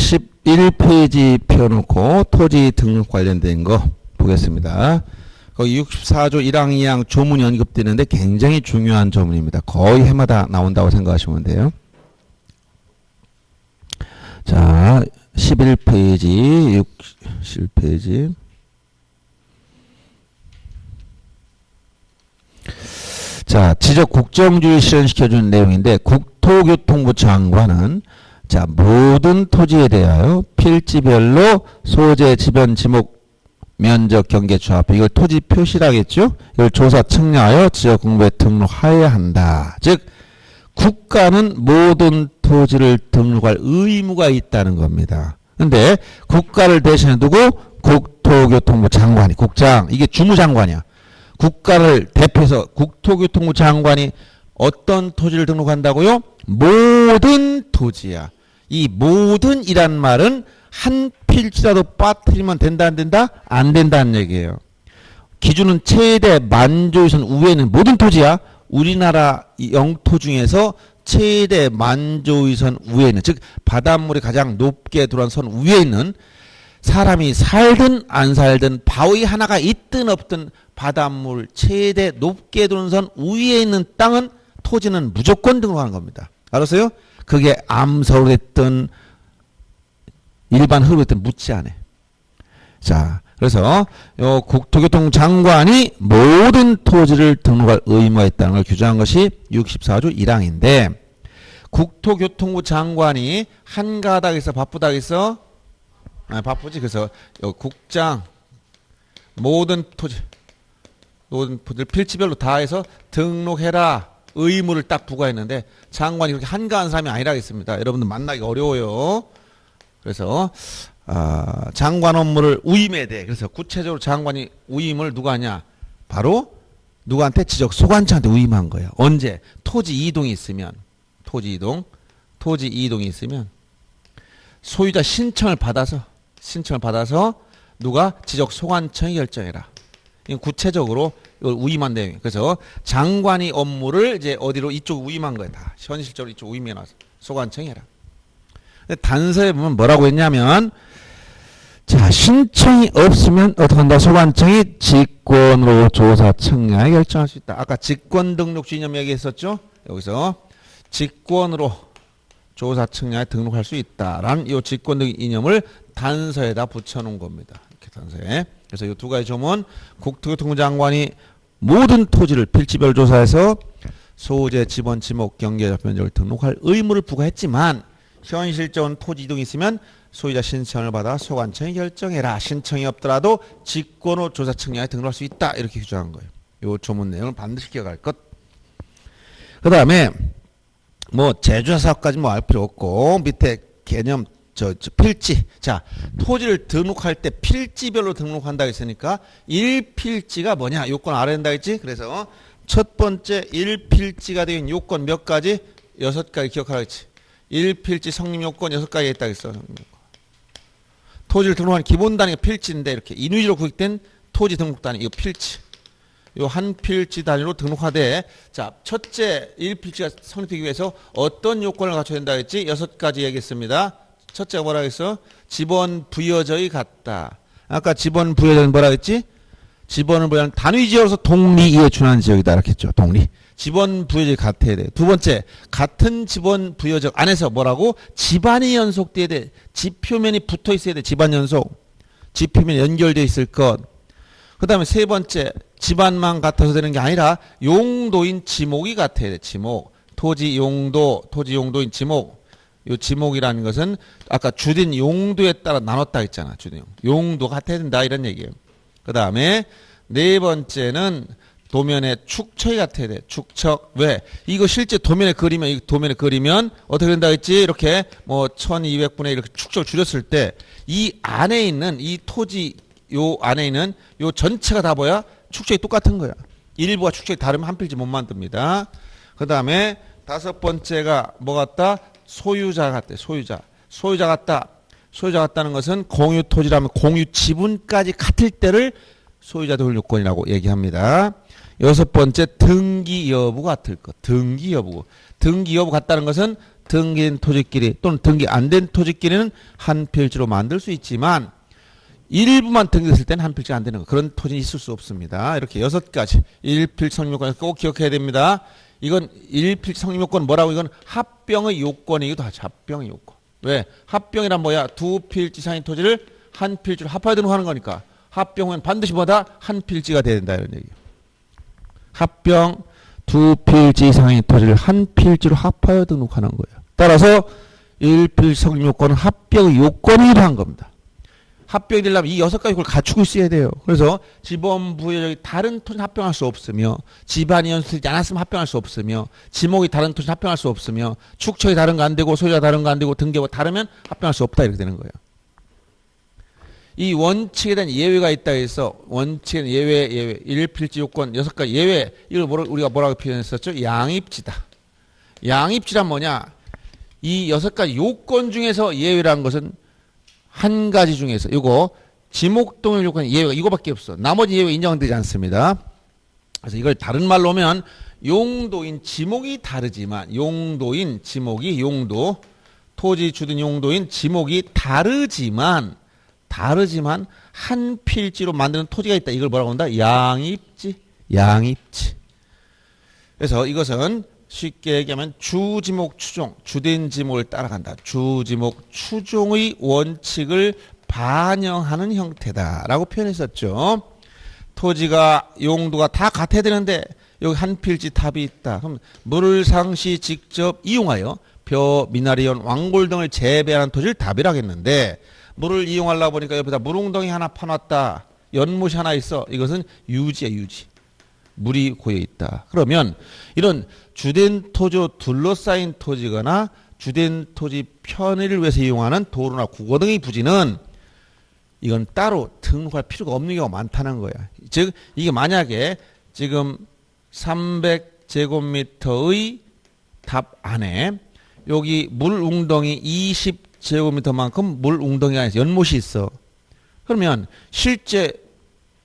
11페이지 펴놓고 토지 등록 관련된 거 보겠습니다. 거기 64조 1항 2항 조문이 언급되는데 굉장히 중요한 조문입니다. 거의 해마다 나온다고 생각하시면 돼요. 자, 11페이지, 61페이지. 자, 지적 국정주의 실현시켜주는 내용인데, 국토교통부 장관은 자, 모든 토지에 대하여 필지별로 소재, 지변, 지목, 면적, 경계, 좌표, 이걸 토지 표시라겠죠? 이걸 조사 측량하여 지역공부에 등록하여야 한다. 즉, 국가는 모든 토지를 등록할 의무가 있다는 겁니다. 근데 국가를 대신해 두고 국토교통부 장관이, 국장, 이게 주무장관이야. 국가를 대표해서 국토교통부 장관이 어떤 토지를 등록한다고요? 모든 토지야. 이 모든이란 말은 한 필지라도 빠뜨리면 된다 안 된다? 안 된다는 얘기예요. 기준은 최대 만조유선 우회는 모든 토지야. 우리나라 영토 중에서 최대 만조유선 위에 있는, 즉 바닷물이 가장 높게 들어간 선 위에 있는, 사람이 살든 안 살든 바위 하나가 있든 없든 바닷물 최대 높게 들어온 선 위에 있는 땅은, 토지는 무조건 등록하는 겁니다. 알았어요? 그게 암서로 됐든 일반 흐름으로 됐든 묻지 않아. 자, 그래서 요 국토교통부 장관이 모든 토지를 등록할 의무가 있다는 걸 규정한 것이 64조 1항인데, 국토교통부 장관이 한가닥에서 바쁘다겠어? 바쁘지. 그래서 요 국장 모든 토지를 필지별로 다 해서 등록해라 의무를 딱 부과했는데, 장관이 그렇게 한가한 사람이 아니라겠습니다. 여러분들 만나기 어려워요. 그래서 장관 업무를 위임해야 돼. 그래서 구체적으로 장관이 위임을 누가 하냐? 바로 누구한테? 지적 소관청한테 위임한 거예요. 언제? 토지 이동이 있으면, 토지 이동이 있으면 소유자 신청을 받아서 누가? 지적 소관청이 결정해라. 이건 구체적으로 이걸 위임한 내용이에요. 그래서 장관이 업무를 이제 어디로? 이쪽 위임한 거예요. 다 현실적으로 이쪽 위임해놔서 소관청이 해라. 단서에 보면 뭐라고 했냐면, 자, 신청이 없으면 어떻게 한다? 소관청이 직권으로 조사 측량에 결정할 수 있다. 아까 직권 등록주 이념 얘기했었죠? 여기서 직권으로 조사 측량에 등록할 수 있다라는 이 직권 등록 이념을 단서에다 붙여놓은 겁니다. 이렇게 단서에. 그래서 이 두 가지 조문, 국토교통부 장관이 모든 토지를 필지별 조사해서 소재, 지번, 지목, 경계, 좌표, 면적을 등록할 의무를 부과했지만, 현실적인 토지 이동이 있으면 소유자 신청을 받아 소관청이 결정해라. 신청이 없더라도 직권으로 조사 측량에 등록할 수 있다. 이렇게 규정한 거예요. 이 조문 내용을 반드시 기억할 것. 그 다음에 뭐 제조사 사업까지 뭐 알 필요 없고, 밑에 개념 필지. 자, 토지를 등록할 때 필지별로 등록한다 했으니까 1필지가 뭐냐? 요건 알아야 된다 했지? 그래서 첫 번째 1필지가 되는 요건 몇 가지? 6가지 기억하라 했지. 1필지 성립 요건 6가지 있다고 했어. 토지를 등록하는 기본 단위가 필지인데, 이렇게 인위적으로 구획된 토지 등록 단위, 이거 필지. 요 한 필지 단위로 등록하되, 자, 첫째 1필지가 성립되기 위해서 어떤 요건을 갖춰야 된다 했지? 6가지 얘기했습니다. 첫째가 뭐라 했어? 지번 부여저의 같다. 아까 지번 부여저는 뭐라 했지? 지번을 부여하는 단위지역으로서 동리이에 준하는 지역이다. 이렇게 했죠. 동리. 지번 부여적이 같아야 돼. 두 번째, 같은 지번 부여적 안에서 뭐라고? 집안이 연속돼야 돼. 지표면이 붙어 있어야 돼. 집안 연속. 지표면이 연결돼 있을 것. 그 다음에 세 번째, 집안만 같아서 되는 게 아니라 용도인 지목이 같아야 돼. 지목. 토지 용도인 지목. 요 지목이라는 것은 아까 주된 용도에 따라 나눴다 했잖아. 주된 용도가 같아야 된다. 이런 얘기예요. 그 다음에 네 번째는 도면에 축척이 같아야 돼. 축척. 왜? 이거 실제 도면에 그리면 어떻게 된다 했지? 이렇게 뭐 1200분의 이렇게 축척을 줄였을 때 이 안에 있는 이 토지 요 안에 있는 요 전체가 다 뭐야? 축척이 똑같은 거야. 일부가 축척이 다르면 한 필지 못 만듭니다. 그 다음에 다섯 번째가 뭐 같다? 소유자 같대. 소유자 같다. 소유자 같다는 것은 공유 토지라면 공유 지분까지 같을 때를 소유자 등록 요건이라고 얘기합니다. 여섯 번째, 등기 여부 같을 것. 등기 여부 같다는 것은 등기된 토지끼리 또는 등기 안 된 토지끼리는 한 필지로 만들 수 있지만 일부만 등기됐을 때는 한 필지가 안 되는 거. 그런 토지는 있을 수 없습니다. 이렇게 6가지 일필지 성립요건 꼭 기억해야 됩니다. 이건 일필지 성립요건 뭐라고? 이건 합병의 요건이기도 하죠. 합병의 요건. 왜? 합병이란 뭐야? 두 필지 이상의 토지를 한 필지로 합하여 등록하는 거니까 합병은 반드시 뭐다? 한 필지가 돼야 된다 이런 얘기예요. 합병 두 필지 이상의 토지를 한 필지로 합하여 등록하는 거예요. 따라서 일필지 성립요건은 합병의 요건이 필요한 겁니다. 합병이 되려면 이 6가지 요건을 갖추고 있어야 돼요. 그래서 지번 부여적이 다른 토지는 합병할 수 없으며 집안이 연수되지 않았으면 합병할 수 없으며 지목이 다른 토지는 합병할 수 없으며 축척이 다른 거 안 되고 소유가 다른 거 안 되고 등기가 다르면 합병할 수 없다 이렇게 되는 거예요. 이 원칙에 대한 예외가 있다 해서 원칙에 예외 일필지 요건 6가지 예외 이걸 우리가 뭐라고 표현했었죠? 양입지다. 양입지란 뭐냐? 이 6가지 요건 중에서 예외라는 것은 한 가지 중에서 이거 지목동일 요건 예외가 이거밖에 없어. 나머지 예외 인정되지 않습니다. 그래서 이걸 다른 말로 하면 용도인 지목이 다르지만 용도인 지목이 용도 토지 주된 용도인 지목이 다르지만 한 필지로 만드는 토지가 있다. 이걸 뭐라고 한다? 양입지. 양입지. 그래서 이것은 쉽게 얘기하면 주지목 추종, 주된 지목을 따라간다. 주지목 추종의 원칙을 반영하는 형태다라고 표현했었죠. 토지가 용도가 다 같아야 되는데 여기 한 필지 탑이 있다. 그럼 물을 상시 직접 이용하여 벼, 미나리연, 왕골 등을 재배하는 토지를 탑이라 하겠는데 물을 이용하려고 보니까 옆에다 물웅덩이 하나 파놨다. 연못이 하나 있어. 이것은 유지야 유지. 물이 고여 있다. 그러면 이런 주된 토지로 둘러싸인 토지거나 주된 토지 편의를 위해서 이용하는 도로나 국어 등의 부지는 이건 따로 등록할 필요가 없는 경우가 많다는 거야. 즉 이게 만약에 지금 300제곱미터의 답 안에 여기 물 웅덩이 20제곱미터만큼 물 웅덩이 안에서 연못이 있어. 그러면 실제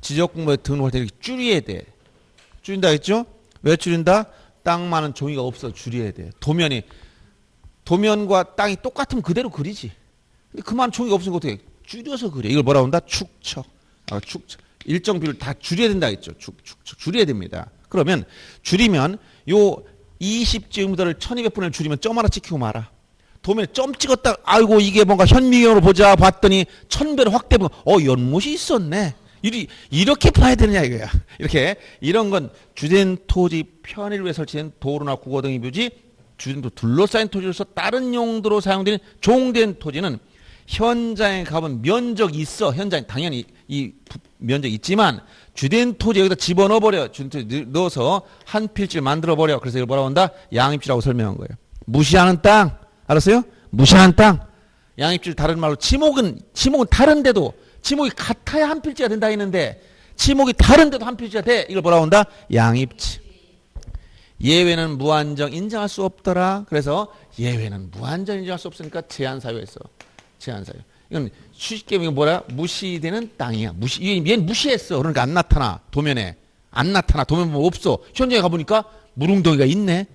지적공부에 등록할 때 이렇게 줄여야 돼. 줄인다 했죠? 왜 줄인다? 땅 많은 종이가 없어 줄여야 돼. 도면과 땅이 똑같으면 그대로 그리지. 근데 그만 종이가 없으니까 어떻게 줄여서 그려. 이걸 뭐라고 한다? 축척. 축척. 일정 비율 다 줄여야 된다 했죠. 축척. 줄여야 됩니다. 그러면 줄이면 요 20제곱미터를 1200분의 줄이면 점 하나 찍히고 말아. 도면에 점 찍었다. 아이고 이게 뭔가 현미경으로 보자 봤더니 1000배로 확대보면 연못이 있었네. 이렇게 봐야 되느냐 이거야. 이렇게 이런 건 주된 토지 편의를 위해 설치된 도로나 국어 등의 묘지 주된 토지 둘러싸인 토지로서 다른 용도로 사용되는 종된 토지는 현장에 가면 면적이 있어. 현장에 당연히 이 면적이 있지만 주된 토지 여기다 집어넣어버려. 주된 토지 넣어서 한 필지를 만들어버려. 그래서 이걸 뭐라고 한다? 양입지라고 설명한 거예요. 무시하는 땅. 알았어요? 무시하는 땅. 양입지를 다른 말로 지목은 다른데도 지목이 같아야 한 필지가 된다 했는데 지목이 다른데도 한 필지가 돼. 이걸 뭐라고 한다? 양입지. 예외는 무한정 인정할 수 없더라. 그래서 예외는 무한정 인정할 수 없으니까 제한사유했어. 제한사유. 이건 쉽게 이건 뭐라? 무시되는 땅이야. 얘는 무시했어. 그러니까 안 나타나. 도면에. 안 나타나. 도면 보면 없어. 현장에 가보니까 물웅덩이가 있네.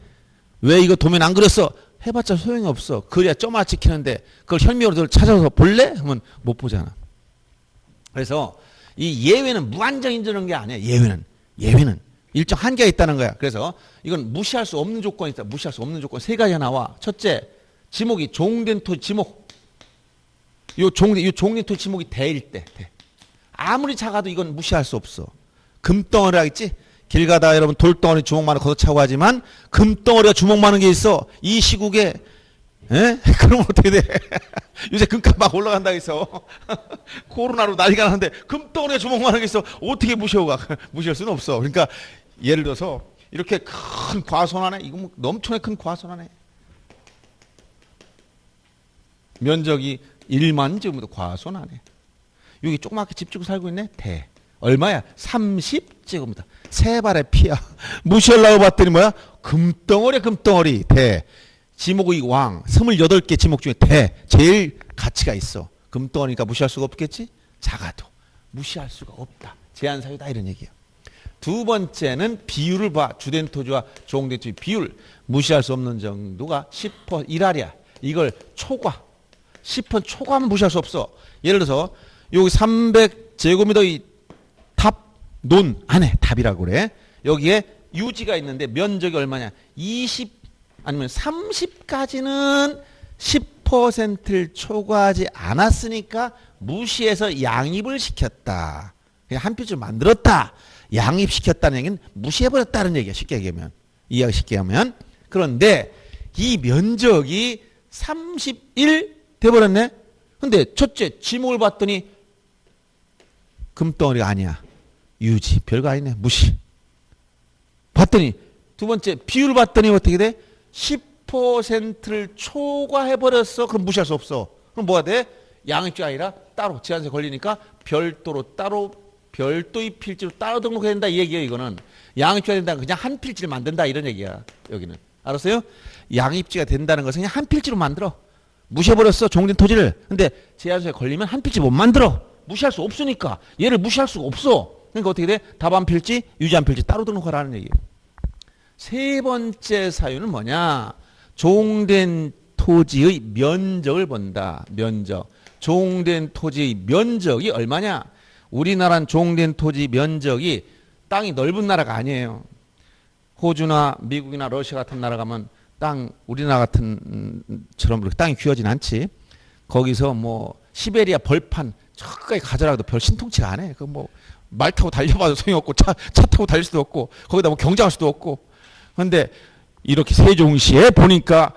왜 이거 도면 안 그렸어? 해봤자 소용이 없어. 그래야 점 하나 찍히는데 그걸 현미경으로 찾아서 볼래? 하면 못 보잖아. 그래서 이 예외는 무한정 인정하는 게 아니야. 예외는 일정 한계가 있다는 거야. 그래서 이건 무시할 수 없는 조건이 있다. 무시할 수 없는 조건 3가지가 나와. 첫째, 지목이 종된 토지 지목. 요 종된 토지 지목이 대일 때. 아무리 작아도 이건 무시할 수 없어. 금덩어리 하겠지? 길 가다가 여러분 돌덩어리 주먹 많은 걷어차고 하지만 금덩어리가 주먹 많은 게 있어. 이 시국에 에? 그럼 어떻게 돼? 요새 금값 막 올라간다 해서 코로나로 난리가 나는데 금덩어리가 주먹 많은 게 있어. 어떻게 무시하고 무시할 수는 없어. 그러니까 예를 들어서 이렇게 큰 과손하네. 이거 뭐 넘쳐나게 큰 과손하네. 면적이 1만 제곱미터 과손하네. 여기 조그맣게 집 짓고 살고 있네. 대. 얼마야? 30제곱미터. 3발의 피야. 무시하려고 봤더니 뭐야? 금덩어리 대. 지목의 왕 28개 지목 중에 대. 제일 가치가 있어. 금덩어리니까 무시할 수가 없겠지? 작아도 무시할 수가 없다. 제한사유다 이런 얘기야. 두 번째는 비율을 봐. 주된 토지와 종된 토지 비율. 무시할 수 없는 정도가 10% 일할이야. 이걸 초과. 10% 초과하면 무시할 수 없어. 예를 들어서 여기 300제곱미터 이 논 안에 답이라고 그래. 여기에 유지가 있는데 면적이 얼마냐? 20 아니면 30까지는 10%를 초과하지 않았으니까 무시해서 양입을 시켰다. 그냥 한 필지를 만들었다. 양입시켰다는 얘기는 무시해버렸다는 얘기야. 쉽게 얘기하면. 이해하기 쉽게 하면. 그런데 이 면적이 31 돼버렸네. 근데 첫째 지목을 봤더니 금덩어리가 아니야. 유지. 별거 아니네. 무시. 봤더니 두 번째 비율 봤더니 어떻게 돼? 10%를 초과해버렸어. 그럼 무시할 수 없어. 그럼 뭐가 돼? 양입지가 아니라 따로 제한세 걸리니까 별도로 따로 별도의 필지로 따로 등록해야 된다 이 얘기예요. 이거는 양입지가 된다 그냥 한 필지를 만든다 이런 얘기야. 여기는 알았어요? 양입지가 된다는 것은 그냥 한 필지로 만들어. 무시해버렸어 종된 토지를. 근데 제한세에 걸리면 한 필지 못 만들어. 무시할 수 없으니까 얘를 무시할 수가 없어. 그러니까 어떻게 돼? 답 한 필지, 유지 한 필지 따로 등록하라는 얘기예요. 세 번째 사유는 뭐냐? 종된 토지의 면적을 본다. 면적. 종된 토지의 면적이 얼마냐? 우리나라는 종된 토지 면적이 땅이 넓은 나라가 아니에요. 호주나 미국이나 러시아 같은 나라 가면 땅 우리나라 같은 처럼 그렇게 땅이 귀하진 않지. 거기서 뭐 시베리아 벌판 저까지 가져라 해도 별 신통치가 안 해. 그 뭐 말 타고 달려봐도 소용이 없고 차 타고 달릴 수도 없고 거기다 뭐 경장할 수도 없고. 그런데 이렇게 세종시에 보니까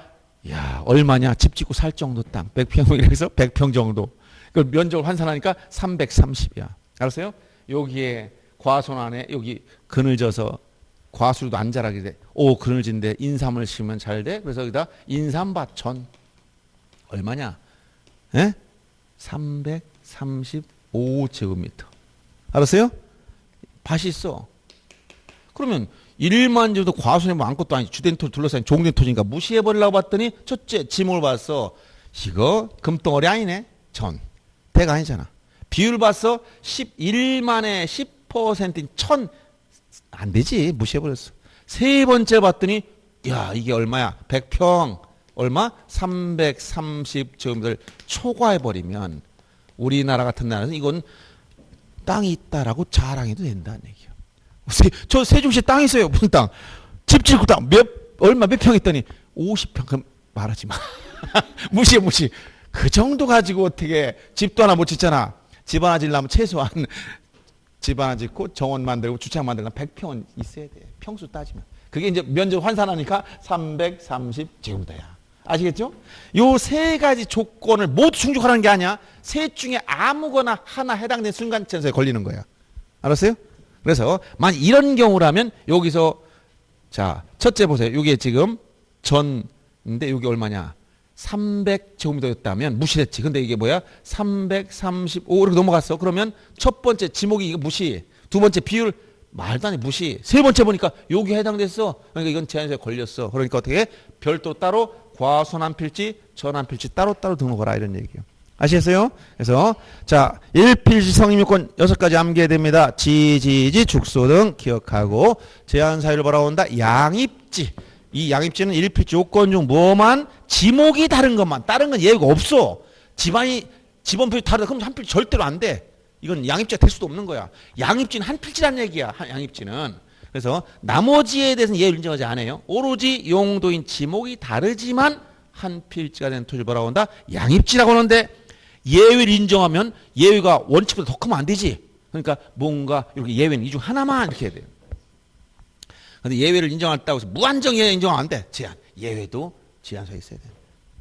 야 얼마냐? 집 짓고 살 정도 땅 100평이라서 100평 정도. 그 면적을 환산하니까 330이야. 알았어요? 여기에 과수원 안에 여기 그늘져서 과수도 안 자라게 돼. 오 그늘진데 인삼을 심으면 잘 돼. 그래서 여기다 인삼밭천 얼마냐? 에? 335제곱미터. 알았어요? 밭이 있어. 그러면 일반적으로 과수원에 뭐 아무것도 아니지. 주된 토지 둘러싸인 종된 토지니까 무시해버리려고 봤더니 첫째 지목을 봤어. 이거 금덩어리 아니네. 전. 대가 아니잖아. 비율 봤어. 11만에 10%인 1000. 안 되지. 무시해버렸어. 세 번째 봤더니 야 이게 얼마야? 100평. 얼마? 330제곱미터를 초과해버리면 우리나라 같은 나라는 이건 땅이 있다라고 자랑해도 된다는 얘기예요. 저 세종시에 땅 있어요. 무슨 땅? 집 짓고 땅 얼마 몇 평 했더니 50평. 그럼 말하지 마. 무시해 무시. 그 정도 가지고 어떻게 집도 하나 못 짓잖아. 집 하나 짓려면 최소한 집 하나 짓고 정원 만들고 주차장 만들려면 100평은 있어야 돼. 평수 따지면. 그게 이제 면적 환산하니까 330제곱미터야. 아시겠죠? 요 세 가지 조건을 모두 충족하라는 게 아니야. 셋 중에 아무거나 하나 해당된 순간 제한세에 걸리는 거야. 알았어요? 그래서 만약 이런 경우라면 여기서 자 첫째 보세요. 이게 지금 전인데 여기 얼마냐? 300제곱미터였다면 무시했지. 근데 이게 뭐야? 335 이렇게 넘어갔어. 그러면 첫 번째 지목이 이거 무시. 두 번째 비율 말도 안 해 무시. 세 번째 보니까 여기 해당됐어. 그러니까 이건 제한세에 걸렸어. 그러니까 어떻게 해? 별도 따로 과수원 한 필지, 전 한 필지 따로따로 등록하라 이런 얘기예요. 아시겠어요? 그래서 자 1필지 성립요건 6가지 암기해야 됩니다. 지지지, 죽소 등 기억하고 제한 사유를 바라온다. 양입지. 이 양입지는 1필지 요건 중 뭐만 지목이 다른 것만. 다른 건 예외가 없어. 집안이 집원 표시 다르다. 그럼 한 필지 절대로 안 돼. 이건 양입지가 될 수도 없는 거야. 양입지는 한 필지란 얘기야. 양입지는. 그래서 나머지에 대해서는 예외를 인정하지 않아요. 오로지 용도인 지목이 다르지만 한 필지가 되는 토지를 뭐라고 한다? 양입지라고 하는데 예외를 인정하면 예외가 원칙보다 더 크면 안 되지. 그러니까 뭔가 이렇게 예외는 이 중 하나만 이렇게 해야 돼요. 그런데 예외를 인정했다고 해서 무한정 예외 인정하면 안 돼. 제한. 예외도 제한서에 있어야 돼.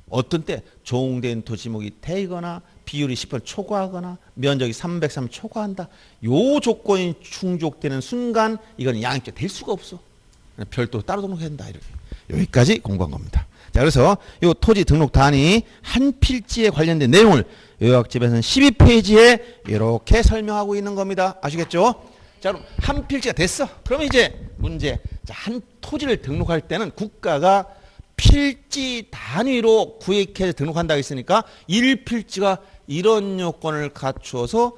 어떤 때 종된 토지목이 되거나 비율이 10% 초과하거나 면적이 330 초과한다. 요 조건이 충족되는 순간 이건 양입지가 될 수가 없어. 별도로 따로 등록해야 된다. 이렇게. 여기까지 공부한 겁니다. 자, 그래서 요 토지 등록 단위 한 필지에 관련된 내용을 요약집에서는 12페이지에 이렇게 설명하고 있는 겁니다. 아시겠죠? 자, 그럼 한 필지가 됐어. 그러면 이제 문제. 자, 한 토지를 등록할 때는 국가가 필지 단위로 구획해서 등록한다고 했으니까 1필지가 이런 요건을 갖추어서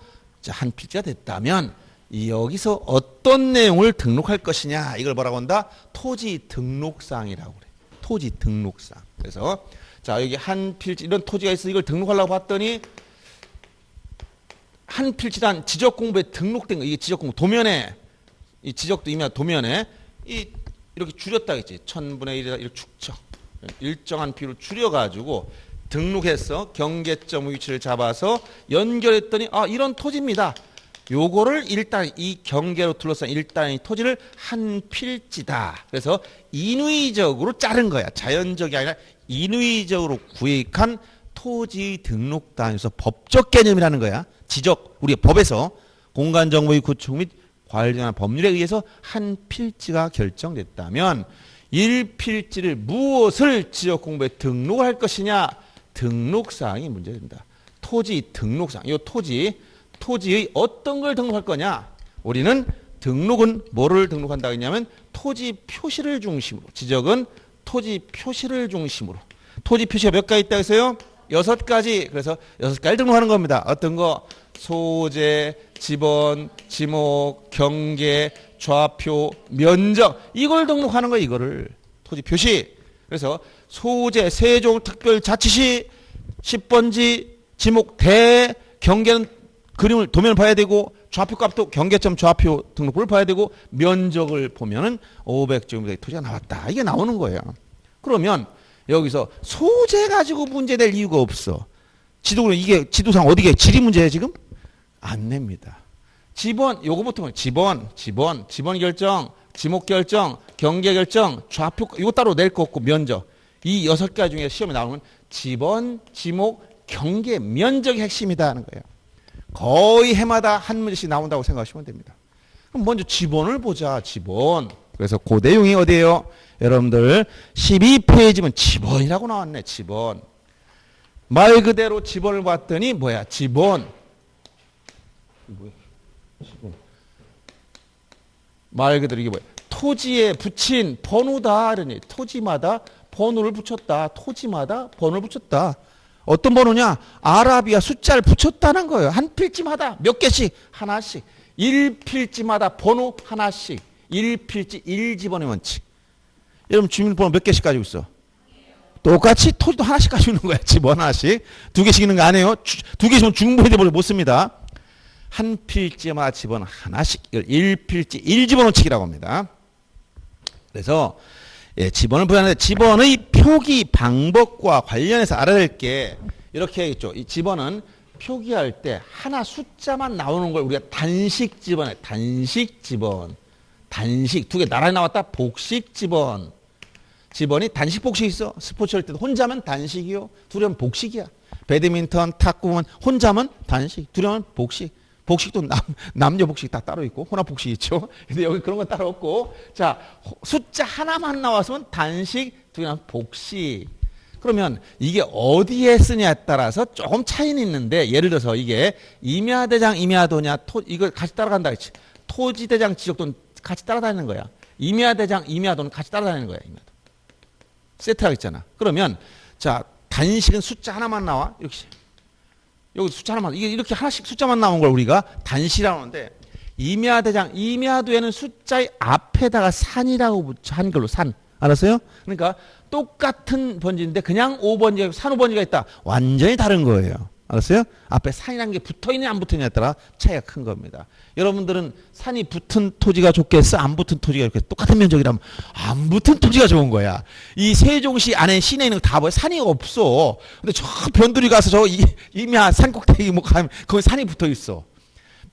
한 필지가 됐다면 여기서 어떤 내용을 등록할 것이냐 이걸 뭐라고 한다? 토지 등록사항이라고 그래. 토지 등록상. 그래서 자 여기 한 필지 이런 토지가 있어 이걸 등록하려고 봤더니 한 필지단 지적 공부에 등록된 거 이게 지적 공부 도면에 이 지적도 이미 도면에 이 이렇게 줄였다 했지 1000분의 1이라 이렇게 축적 일정한 비율로 줄여가지고 등록해서 경계점 위치를 잡아서 연결했더니 아 이런 토지입니다. 요거를 일단 이 경계로 둘러싼 일단 이 토지를 한 필지다. 그래서 인위적으로 자른 거야. 자연적이 아니라 인위적으로 구획한 토지 등록단에서 법적 개념이라는 거야. 지적 우리 법에서 공간정보의 구축 및 관련한 법률에 의해서 한 필지가 결정됐다면 1필지를 무엇을 지적 공부에 등록할 것이냐 등록사항이 문제된다. 토지 등록사항 이 토지의 어떤 걸 등록할 거냐 우리는 등록은 뭐를 등록한다 했냐면 토지 표시를 중심으로 지적은 토지 표시를 중심으로 토지 표시가 몇 가지 있다 해서요 6가지 그래서 6가지 등록하는 겁니다. 어떤 거 소재, 지번, 지목, 경계, 좌표, 면적 이걸 등록하는 거예요. 이거를 토지 표시. 그래서 소재, 세종특별자치시 10번지, 지목, 대, 경계는 그림을 도면을 봐야 되고 좌표값도 경계점 좌표 등록부를 봐야 되고 면적을 보면은 500제곱미터의 토지가 나왔다. 이게 나오는 거예요. 그러면 여기서 소재 가지고 문제될 이유가 없어. 지도로 이게 지도상 어디게 지리 문제예요 지금? 안 냅니다. 지번 요거부터 지번 결정, 지목 결정, 경계 결정, 좌표 이거 따로 낼 거 없고 면적 이 6가지 중에 시험에 나오는 지번, 지목, 경계, 면적이 핵심이다 하는 거예요. 거의 해마다 한 문제씩 나온다고 생각하시면 됩니다. 그럼 먼저 지번을 보자. 지번. 그래서 그 내용이 어디예요? 여러분들 12페이지면 지번이라고 나왔네. 지번. 말 그대로 지번을 봤더니 뭐야? 지번. 말 그대로 이게 뭐야? 토지에 붙인 번호다. 그러니 토지마다 번호를 붙였다. 토지마다 번호를 붙였다. 어떤 번호냐? 아라비아 숫자를 붙였다는 거예요. 한 필지마다 몇 개씩? 하나씩. 1필지마다 번호 하나씩. 1필지 1지번의 원칙. 여러분 주민번호 몇 개씩 가지고 있어? 똑같이 토지도 하나씩 가지고 있는 거야. 지번 하나씩. 2개씩 있는 거 아니에요? 2개씩은 중보해대버려 못 씁니다. 한 필지마다 지번 하나씩. 1필지 1지번 원칙이라고 합니다. 그래서 예, 지번을 보여하는데 지번의 표기 방법과 관련해서 알아야 될 게 이렇게 있죠. 이 지번은 표기할 때 하나 숫자만 나오는 걸 우리가 단식 지번에 단식 지번. 단식 2개 나란히 나왔다. 복식 지번. 지번이 단식 복식 있어. 스포츠 할 때도 혼자면 단식이요. 둘이면 복식이야. 배드민턴, 탁구면 혼자면 단식, 둘이면 복식. 복식도 남녀 복식 다 따로 있고 혼합 복식 있죠. 근데 여기 그런 건 따로 없고 자 숫자 하나만 나왔으면 단식, 두 개는 복식. 그러면 이게 어디에 쓰냐에 따라서 조금 차이는 있는데 예를 들어서 이게 임야대장, 임야도냐 이걸 같이 따라간다 했지. 토지대장, 지적도는 같이 따라다니는 거야. 임야대장, 임야도는 같이 따라다니는 거야. 임야도. 세트라고 있잖아. 그러면 자 단식은 숫자 하나만 나와 이렇게. 여기 숫자 하나만 이게 이렇게 하나씩 숫자만 나온 걸 우리가 단시라고 하는데 임야대장 임야도에는 숫자의 앞에다가 산이라고 붙여 한글로 산 알았어요? 그러니까 똑같은 번지인데 그냥 5번지가 산 5번지가 있다 완전히 다른 거예요. 알았어요? 앞에 산이라는 게 붙어있느냐 안 붙어있느냐에 따라 차이가 큰 겁니다. 여러분들은 산이 붙은 토지가 좋겠어? 안 붙은 토지가 좋겠어? 똑같은 면적이라면 안 붙은 토지가 좋은 거야. 이 세종시 안에 시내에 있는 거 다 뭐야? 산이 없어. 근데 저 변두리 가서 저 임야 산 꼭대기 뭐 가면 거기 산이 붙어있어.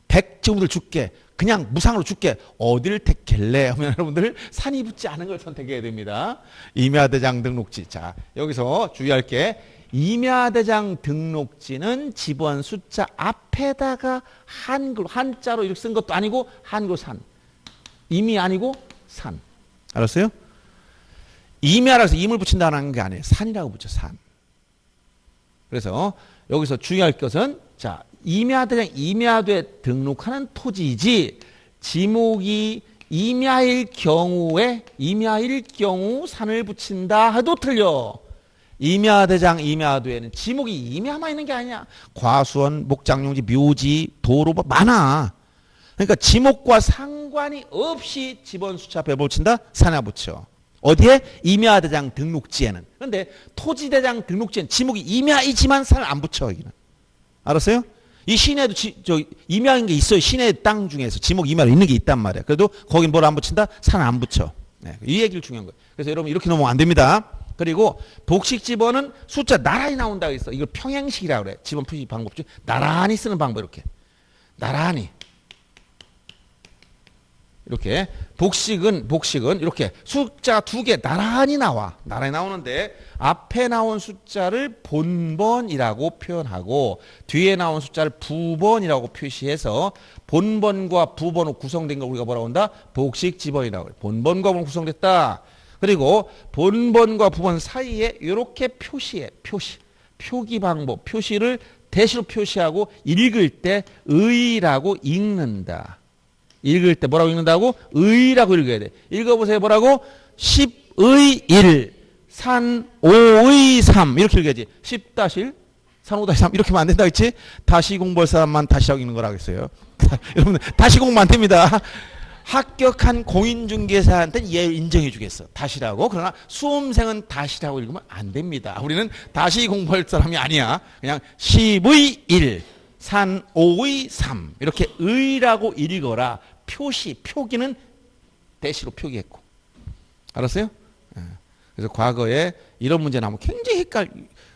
100제곱미터 줄게. 그냥 무상으로 줄게. 어딜 택할래? 하면 여러분들 산이 붙지 않은 걸 선택해야 됩니다. 임야대장 등록지. 자 여기서 주의할 게 임야대장 등록지는 지번 숫자 앞에다가 한글 한자로 이렇게 쓴 것도 아니고 한글 산 임이 아니고 산 알았어요? 임야라고 해서 임을 붙인다는 게 아니에요. 산이라고 붙여 산. 그래서 여기서 주의할 것은 자 임야대장 임야도에 등록하는 토지이지 지목이 임야일 경우 산을 붙인다 해도 틀려. 임야대장 임야도에는 지목이 임야만 있는 게 아니야. 과수원, 목장용지, 묘지, 도로 많아. 그러니까 지목과 상관이 없이 지번 숫자 앞에 붙인다? 산에 붙여. 어디에? 임야대장 등록지에는. 그런데 토지대장 등록지에는 지목이 임야이지만 산을 안 붙여. 여기는. 알았어요? 이 시내에도 임야인 게 있어요. 시내 땅 중에서 지목 임야로 있는 게 있단 말이야. 그래도 거긴 뭘 안 붙인다? 산을 안 붙여. 네, 이 얘기를 중요한 거예요. 그래서 여러분 이렇게 넘어가면 안 됩니다. 그리고 복식 집어는 숫자 나란히 나온다고 했어. 이걸 평행식이라고 그래. 집어 표시 방법 중 나란히 쓰는 방법 이렇게. 나란히. 이렇게 복식은 이렇게 숫자 두 개 나란히 나와. 나란히 나오는데 앞에 나온 숫자를 본번이라고 표현하고 뒤에 나온 숫자를 부번이라고 표시해서 본번과 부번으로 구성된 걸 우리가 뭐라고 한다? 복식 집어이라고 해. 본번과 부번 구성됐다. 그리고 본번과 부번 사이에 이렇게 표시해. 표기 방법. 표시를 대시로 표시하고 읽을 때 의라고 읽는다. 읽을 때 뭐라고 읽는다고? 의라고 읽어야 돼. 읽어보세요. 뭐라고? 10의 1, 산 5의 3 이렇게 읽어야지. 10-1, 산 5-3 이렇게 하면 안 된다 그랬지? 다시 공부할 사람만 다시라고 읽는 거라고 했어요. 여러분 다시 공부 안 됩니다. 합격한 공인중개사한테는 얘 인정해 주겠어. 다시라고. 그러나 수험생은 다시라고 읽으면 안 됩니다. 우리는 다시 공부할 사람이 아니야. 그냥 10의 1, 산 5의 3 이렇게 의라고 읽어라. 표기는 대시로 표기했고. 알았어요? 그래서 과거에 이런 문제 나오면 굉장히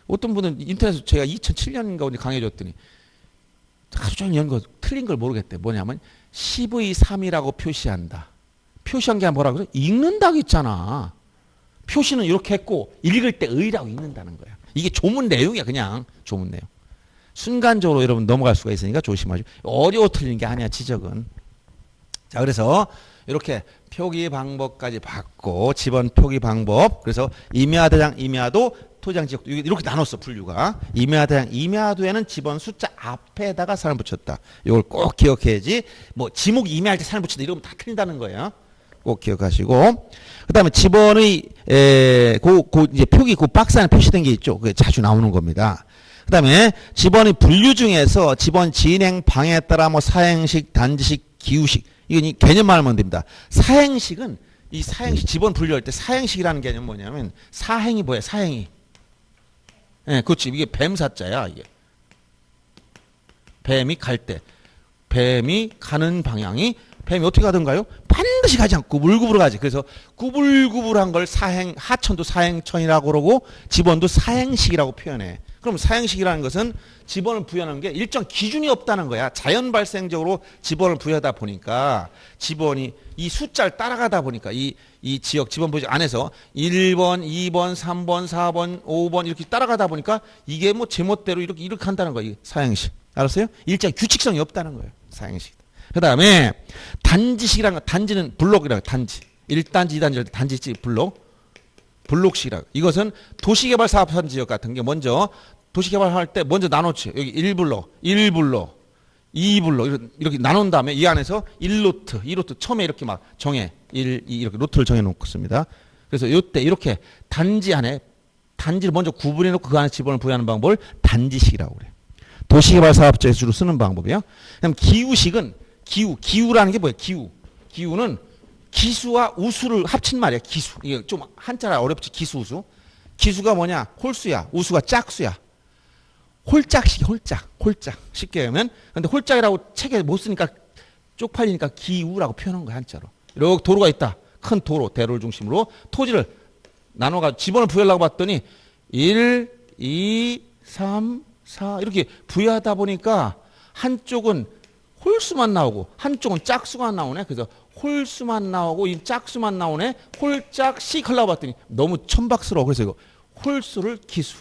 어떤 분은 인터넷에서 제가 2007년인가 어디 강의해줬더니 하루 종일 이런 거 틀린 걸 모르겠대. 뭐냐면 10의 3이라고 표시한다. 표시한 게 뭐라 그래? 읽는다고 했잖아. 표시는 이렇게 했고 읽을 때 의라고 읽는다는 거야. 이게 조문 내용이야. 그냥 조문 내용. 순간적으로 여러분 넘어갈 수가 있으니까 조심하죠. 어려워 틀리는 게 아니야. 지적은. 자, 그래서 이렇게 표기 방법까지 봤고 집원 표기 방법. 그래서 임야대장 임야도 토지장 지역도 이렇게 나눴어. 분류가. 임야대장 임야도에는 집원 숫자 앞에다가 산을 붙였다. 이걸 꼭 기억해야지. 뭐 지목 임야할 때 산을 붙인다 이러면 다 틀린다는 거예요. 꼭 기억하시고. 그다음에 집원의 이제 표기 그 박스 안에 표시된 게 있죠. 그게 자주 나오는 겁니다. 그다음에 집원의 분류 중에서 집원 진행 방에 따라 뭐 사행식, 단지식, 기후식 이건 개념만 알면 됩니다. 사행식은 이 사행식 집원 분류할 때 사행식이라는 개념은 뭐냐면 사행이 뭐예요? 사행이. 예, 네, 그렇지. 이게 뱀사자야, 이게. 뱀이 갈 때. 뱀이 가는 방향이 뱀이 어떻게 가던가요? 반드시 가지 않고 구불구불 가지. 그래서 구불구불한 걸 하천도 사행천이라고 그러고 집원도 사행식이라고 표현해. 그럼 사행식이라는 것은 집원을 부여하는 게 일정 기준이 없다는 거야. 자연 발생적으로 집원을 부여하다 보니까 집원이 이 숫자를 따라가다 보니까 이 지역 집원 부지 안에서 1번, 2번, 3번, 4번, 5번 이렇게 따라가다 보니까 이게 뭐 제멋대로 이렇게 한다는 거야. 이 사행식. 알았어요? 일정 규칙성이 없다는 거예요. 사행식. 그 다음에 단지식이라는 거, 단지는 블록이라고 단지. 1단지, 2단지, 단지지 블록식이라고. 이것은 도시개발사업선 지역 같은 게 먼저 도시개발할 때 먼저 나눴지. 여기 1블록, 2블록 이렇게 나눈 다음에 이 안에서 1로트, 2로트 처음에 이렇게 막 정해. 1, 2 이렇게 로트를 정해 놓고 있습니다. 그래서 이때 이렇게 단지 안에 단지를 먼저 구분해 놓고 그 안에 지번을 부여하는 방법을 단지식이라고 그래요. 도시개발사업자에서 주로 쓰는 방법이요. 그다음 기후식은 기후라는 게 뭐예요? 기후는 기수와 우수를 합친 말이야. 기수. 이게 좀 한자라 어렵지. 기수, 우수. 기수가 뭐냐? 홀수야. 우수가 짝수야. 홀짝식, 홀짝. 쉽게 하면. 근데 홀짝이라고 책에 못 쓰니까 쪽팔리니까 기우라고 표현한 거야, 한자로. 이렇게 도로가 있다. 큰 도로, 대로를 중심으로 토지를 나눠가 지번을 부여하려고 봤더니 1, 2, 3, 4 이렇게 부여하다 보니까 한쪽은 홀수만 나오고 한쪽은 짝수가 나오네. 그래서 홀수만 나오고 이 짝수만 나오네. 홀짝식 하려고 봤더니 너무 천박스러워. 그래서 이거 홀수를 기수,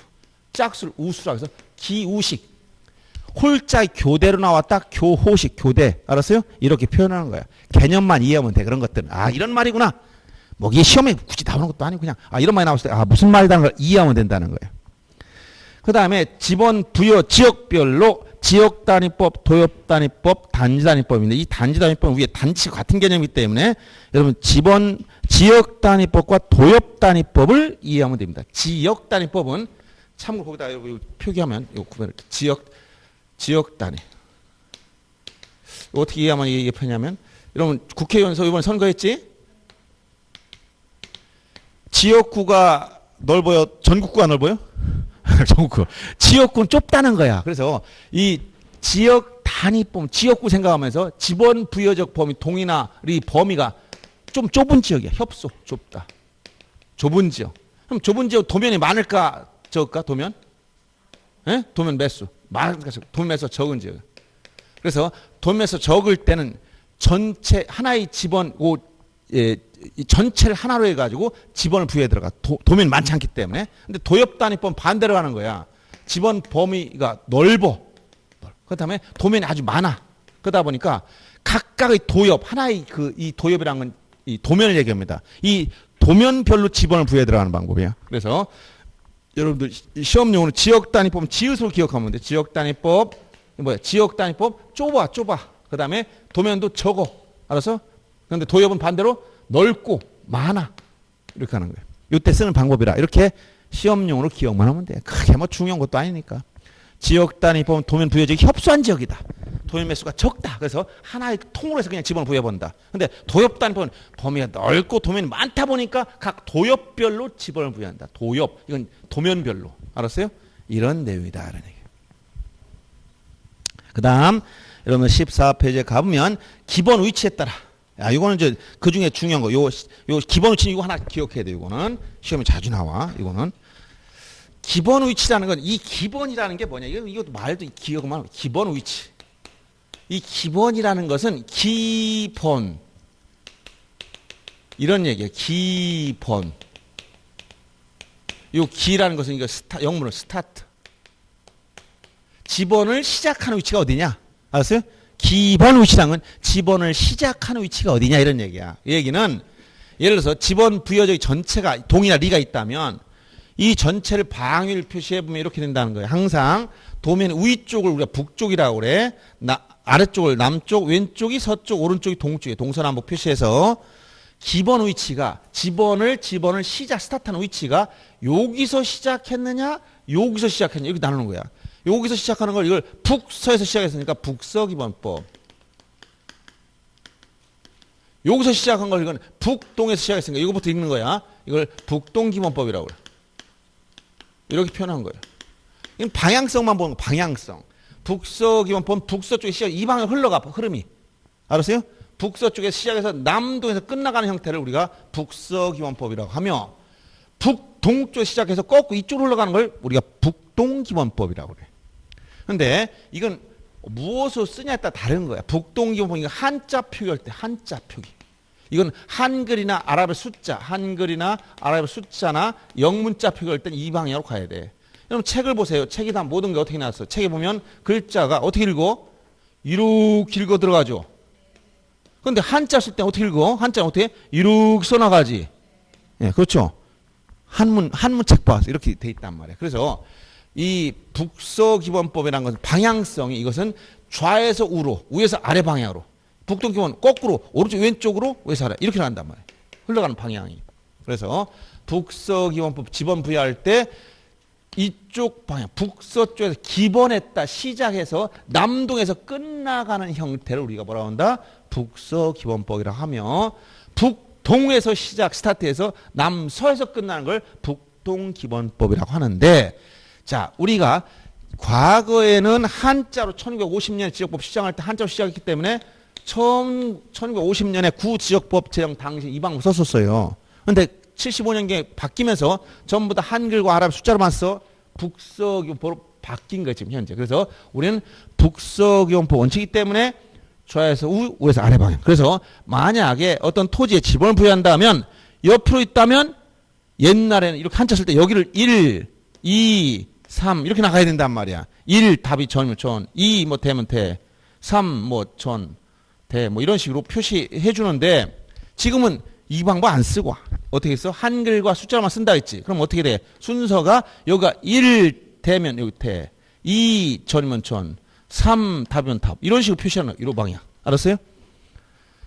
짝수를 우수라 해서 기우식. 홀짝이 교대로 나왔다. 교호식, 교대. 알았어요? 이렇게 표현하는 거야. 개념만 이해하면 돼. 그런 것들은. 아, 이런 말이구나. 뭐 이게 시험에 굳이 나오는 것도 아니고 그냥 이런 말이 나왔을 때 무슨 말이라는 걸 이해하면 된다는 거예요. 그 다음에 지번 부여 지역별로 지역단위법, 도읍단위법, 단지단위법인데 이 단지단위법은 위에 단지 같은 개념이기 때문에 여러분 지번 지역단위법과 도읍단위법을 이해하면 됩니다. 지역단위법은 참고로 거기다 여러분 표기하면 이거 구별을 지역단위 어떻게 이해하면 이게 편하냐면 여러분 국회의원 이번 선거했지? 지역구가 넓어요? 전국구가 넓어요? 전국구. 지역구는 좁다는 거야. 그래서 이 지역 단위법, 지역구 생각하면서 지번 부여적 범위, 동의나리 범위가 좀 좁은 지역이야. 협소, 좁다. 좁은 지역. 그럼 좁은 지역 도면이 많을까, 적을까, 도면? 예? 도면 매수. 많을까, 도면 매수 적은 지역. 그래서 도면 매수 적을 때는 전체, 하나의 지번, 이 전체를 하나로 해가지고 지번을 부여해 들어가. 도면이 많지 않기 때문에. 근데 도엽단위법 반대로 가는 거야. 지번 범위가 넓어. 그 다음에 도면이 아주 많아. 그러다 보니까 각각의 도엽, 하나의 이 도엽이라는 건 이 도면을 얘기합니다. 이 도면별로 지번을 부여해 들어가는 방법이야. 그래서 여러분들 시험용으로 지역단위법 지읒으로 기억하면 돼. 지역단위법, 뭐야? 지역단위법 좁아. 그 다음에 도면도 적어. 알았어? 그런데 도엽은 반대로 넓고 많아. 이렇게 하는 거예요. 이때 쓰는 방법이라. 이렇게 시험용으로 기억만 하면 돼. 크게 뭐 중요한 것도 아니니까. 지역단위법은 도면 부여적이 협소한 지역이다. 도면 매수가 적다. 그래서 하나의 통으로 해서 그냥 지번을 부여해본다. 근데 도엽단위법은 범위가 넓고 도면이 많다 보니까 각 도엽별로 지번을 부여한다. 도엽. 이건 도면별로. 알았어요? 이런 내용이다. 이런 얘기. 그 다음, 여러분 14페이지에 가보면 기본 위치에 따라. 야, 이거는 이제 그 중에 중요한 거. 요 기본 위치 이거 하나 기억해야 돼. 이거는 시험에 자주 나와. 이거는. 기본 위치라는 건 이 기본이라는 게 뭐냐. 이것도 말도 기억만 하고. 기본 위치. 이 기본이라는 것은 기본. 이런 얘기예요. 기본. 요 기라는 것은 이거 영문으로 스타트. 지번을 시작하는 위치가 어디냐? 알았어요? 기본 위치라는 건 지번을 시작하는 위치가 어디냐 이런 얘기야. 이 얘기는 예를 들어서 지번 부여적이 전체가 동이나 리가 있다면 이 전체를 방위를 표시해보면 이렇게 된다는 거예요. 항상 도면 위쪽을 우리가 북쪽이라고 그래. 아래쪽을 남쪽, 왼쪽이 서쪽, 오른쪽이 동쪽에 동서남북 표시해서 기본 위치가 지번을 스타트하는 위치가 여기서 시작했느냐 여기서 시작했느냐 이렇게 나누는 거야. 여기서 시작하는 걸 이걸 북서에서 시작했으니까 북서기본법. 여기서 시작한 걸 이건 북동에서 시작했으니까 이거부터 읽는 거야. 이걸 북동기본법이라고 그래. 이렇게 표현한 거예요. 이건 방향성만 보는 거, 방향성. 북서기본법은 북서쪽에 시작, 이 방향으로 흘러가, 흐름이. 알았어요? 북서쪽에서 시작해서 남동에서 끝나가는 형태를 우리가 북서기본법이라고 하며 북동쪽에 시작해서 거꾸로 이쪽으로 흘러가는 걸 우리가 북동기본법이라고 그래. 근데 이건 무엇으로 쓰냐에 따라 다른 거야. 북동기본법은 한자 표기할 때 한자 표기. 이건 한글이나 아랍의 숫자, 한글이나 아랍의 숫자나 영문자 표기할 땐 이 방향으로 가야 돼. 여러분 책을 보세요. 책이 다 모든 게 어떻게 나왔어? 책에 보면 글자가 어떻게 읽어? 이렇게 읽어 들어가죠. 그런데 한자 쓸 때 어떻게 읽어? 한자는 어떻게? 이렇게 써나가지. 예, 그렇죠. 한문 책 봐. 이렇게 돼 있단 말이야. 그래서 이 북서기본법이라는 것은 방향성이 이것은 좌에서 우로, 위에서 아래 방향으로. 북동기본 거꾸로, 오른쪽 왼쪽으로, 위에서 아래. 이렇게 나간단 말이야. 흘러가는 방향이. 그래서 북서기본법 지번 부여할 때 이쪽 방향, 북서쪽에서 기본했다 시작해서 남동에서 끝나가는 형태를 우리가 뭐라고 한다? 북서기본법이라고 하며 북동에서 스타트해서 남서에서 끝나는 걸 북동기본법이라고 하는데 자, 우리가 과거에는 한자로 1950년에 지역법 시작할 때 한자로 시작했기 때문에 처음 1950년에 구지역법 제정 당시 이 방법 썼었어요. 그런데 75년경에 바뀌면서 전부 다 한글과 아랍 숫자로만 써 북서기본법으로 바뀐 거예요, 지금 현재. 그래서 우리는 북서기본법 원칙이기 때문에 좌에서 우, 우에서 아래 방향. 그래서 만약에 어떤 토지에 지번을 부여한다면 옆으로 있다면 옛날에는 이렇게 한자 쓸 때 여기를 1, 2, 3 이렇게 나가야 된단 말이야. 1 답이 전이면 전, 2 뭐 대면 대, 3 뭐 전, 대 뭐 이런 식으로 표시해 주는데 지금은 이 방법 안 쓰고 어떻게 했어? 한글과 숫자만 쓴다 했지. 그럼 어떻게 돼? 순서가 여기가 1 대면 여기 대, 2 전이면 전, 3 답이면 답. 이런 식으로 표시하는 거예요. 이 방향. 알았어요?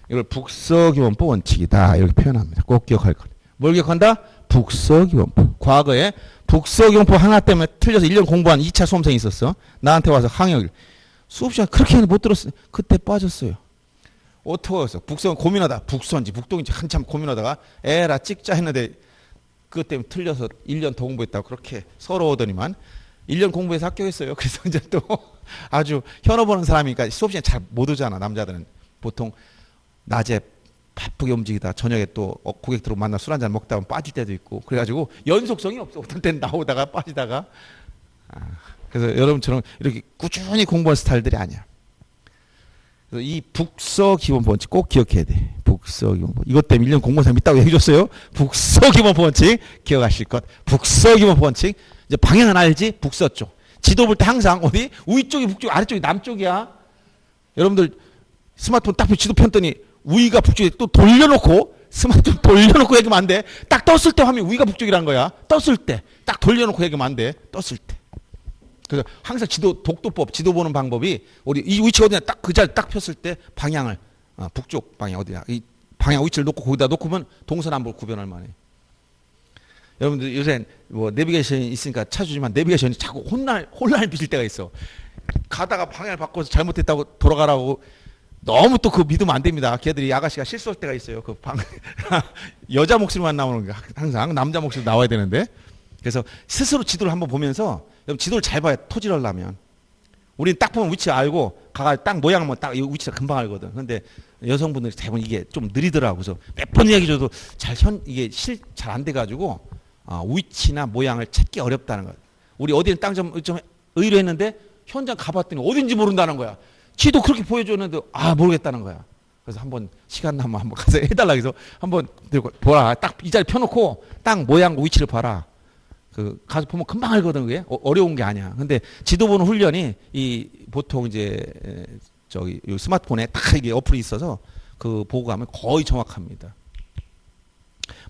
이걸 북서기본법 원칙이다. 이렇게 표현합니다. 꼭 기억할 거예요. 뭘 기억한다? 북서기본법. 과거에 북서기본법 하나 때문에 틀려서 1년 공부한 2차 수험생이 있었어. 나한테 와서 항의를. 수업 시간 그렇게 못 들었어. 그때 빠졌어요. 어떡했어? 북서는 고민하다. 북서인지 북동인지 한참 고민하다가 에라 찍자 했는데 그것 때문에 틀려서 1년 더 공부했다고 그렇게 서러워하더니만 1년 공부해서 합격했어요. 그래서 이제 또 아주 현어 보는 사람이니까 수업 시간에 잘 못 오잖아. 남자들은 보통 낮에 바쁘게 움직이다 저녁에 또 고객들하고 만나 술 한잔 먹다 보면 빠질 때도 있고 그래가지고 연속성이 없어. 어떤 때는 나오다가 빠지다가 그래서 여러분처럼 이렇게 꾸준히 공부하는 스타일들이 아니야. 그래서 이 북서 기본 법칙 꼭 기억해야 돼. 북서 기본 법칙. 이것 때문에 1년 공부한 사람 있다고 얘기해줬어요. 북서 기본 법칙 기억하실 것. 북서 기본 법칙. 이제 방향은 알지? 북서 쪽. 지도 볼 때 항상 어디? 위쪽이 북쪽, 아래쪽이 남쪽이야. 여러분들 스마트폰 딱 지도 폈더니 위가 북쪽에 또 돌려놓고 스마트폰 돌려놓고 얘기하면 안 돼. 딱 떴을 때 화면 위가 북쪽이라는 거야. 떴을 때. 딱 돌려놓고 얘기하면 안 돼. 떴을 때. 그래서 항상 독도법, 지도 보는 방법이 우리 이 위치가 어디냐 딱 그 자리 딱 폈을 때 방향을 북쪽 방향 어디냐 이 방향 위치를 놓고 거기다 놓고면 동서남북 구별할 만해. 여러분들 요새 뭐 내비게이션이 있으니까 찾아주지만 내비게이션이 자꾸 혼란을 빚을 때가 있어. 가다가 방향을 바꿔서 잘못했다고 돌아가라고 너무 또 그거 믿으면 안 됩니다. 걔들이 아가씨가 실수할 때가 있어요. 그 여자 목소리만 나오는 거 항상 남자 목소리 나와야 되는데 그래서 스스로 지도를 한번 보면서 여러분 지도를 잘 봐야 토지를 하려면 우리는 딱 보면 위치 알고 가가 딱 모양만 딱 이 위치가 금방 알거든. 근데 여성분들이 대부분 이게 좀 느리더라고. 그래서 몇 번 이야기 줘도 이게 잘 안 돼가지고 위치나 모양을 찾기 어렵다는 거야. 우리 어디는 땅 좀 의뢰했는데 현장 가봤더니 어딘지 모른다는 거야. 지도 그렇게 보여줬는데 모르겠다는 거야. 그래서 한번 시간 나면 한번 가서 해달라 해서 한번 들고 보라. 딱 이 자리 펴놓고 땅 모양 위치를 봐라. 가서 보면 금방 알거든, 그게. 어려운 게 아니야. 근데 지도 보는 훈련이 보통 이제, 요 스마트폰에 딱 이게 어플이 있어서 그 보고 가면 거의 정확합니다.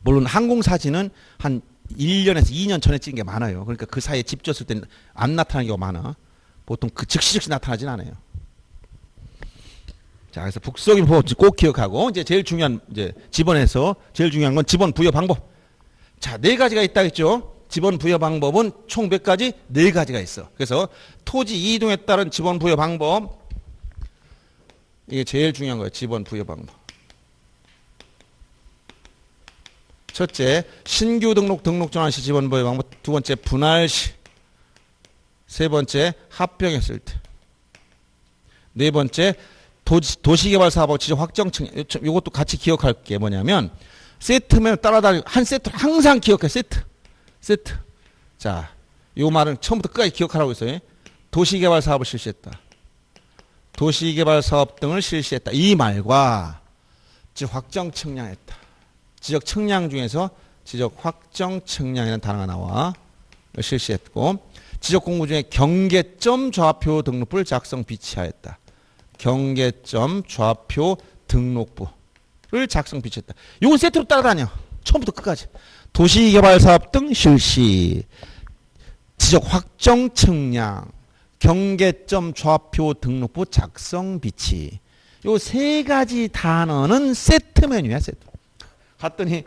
물론 항공사진은 한 1년에서 2년 전에 찍은 게 많아요. 그러니까 그 사이에 집 졌을 때는 안 나타나는 경우가 많아. 보통 즉시 나타나진 않아요. 자, 그래서 북서기 법칙 꼭 기억하고, 이제 제일 중요한, 지번에서 제일 중요한 건 지번 부여 방법. 자, 4가지가 있다 했죠. 지번 부여 방법은 총 몇 가지? 4가지가 있어. 그래서 토지 이동에 따른 지번 부여 방법. 이게 제일 중요한 거예요. 지번 부여 방법. 첫째, 신규 등록 전환 시 지번 부여 방법. 두 번째, 분할 시. 세 번째, 합병했을 때. 네 번째, 도시개발사업하고 지적 확정층. 이것도 같이 기억할 게 뭐냐면 세트면 따라다니고 한 세트 항상 기억해. 세트. 자, 이 말은 처음부터 끝까지 기억하라고 했어요. 도시개발 사업을 실시했다. 도시개발 사업 등을 실시했다. 이 말과 지적 확정 측량했다. 지적 측량 중에서 지적 확정 측량이라는 단어가 나와 실시했고 지적 공부 중에 경계점 좌표 등록부를 작성 비치하였다. 경계점 좌표 등록부를 작성 비치했다. 이건 세트로 따라다녀. 처음부터 끝까지. 도시개발사업 등 실시, 지적 확정 측량, 경계점 좌표 등록부 작성 비치. 요 3가지 단어는 세트 메뉴야, 세트. 갔더니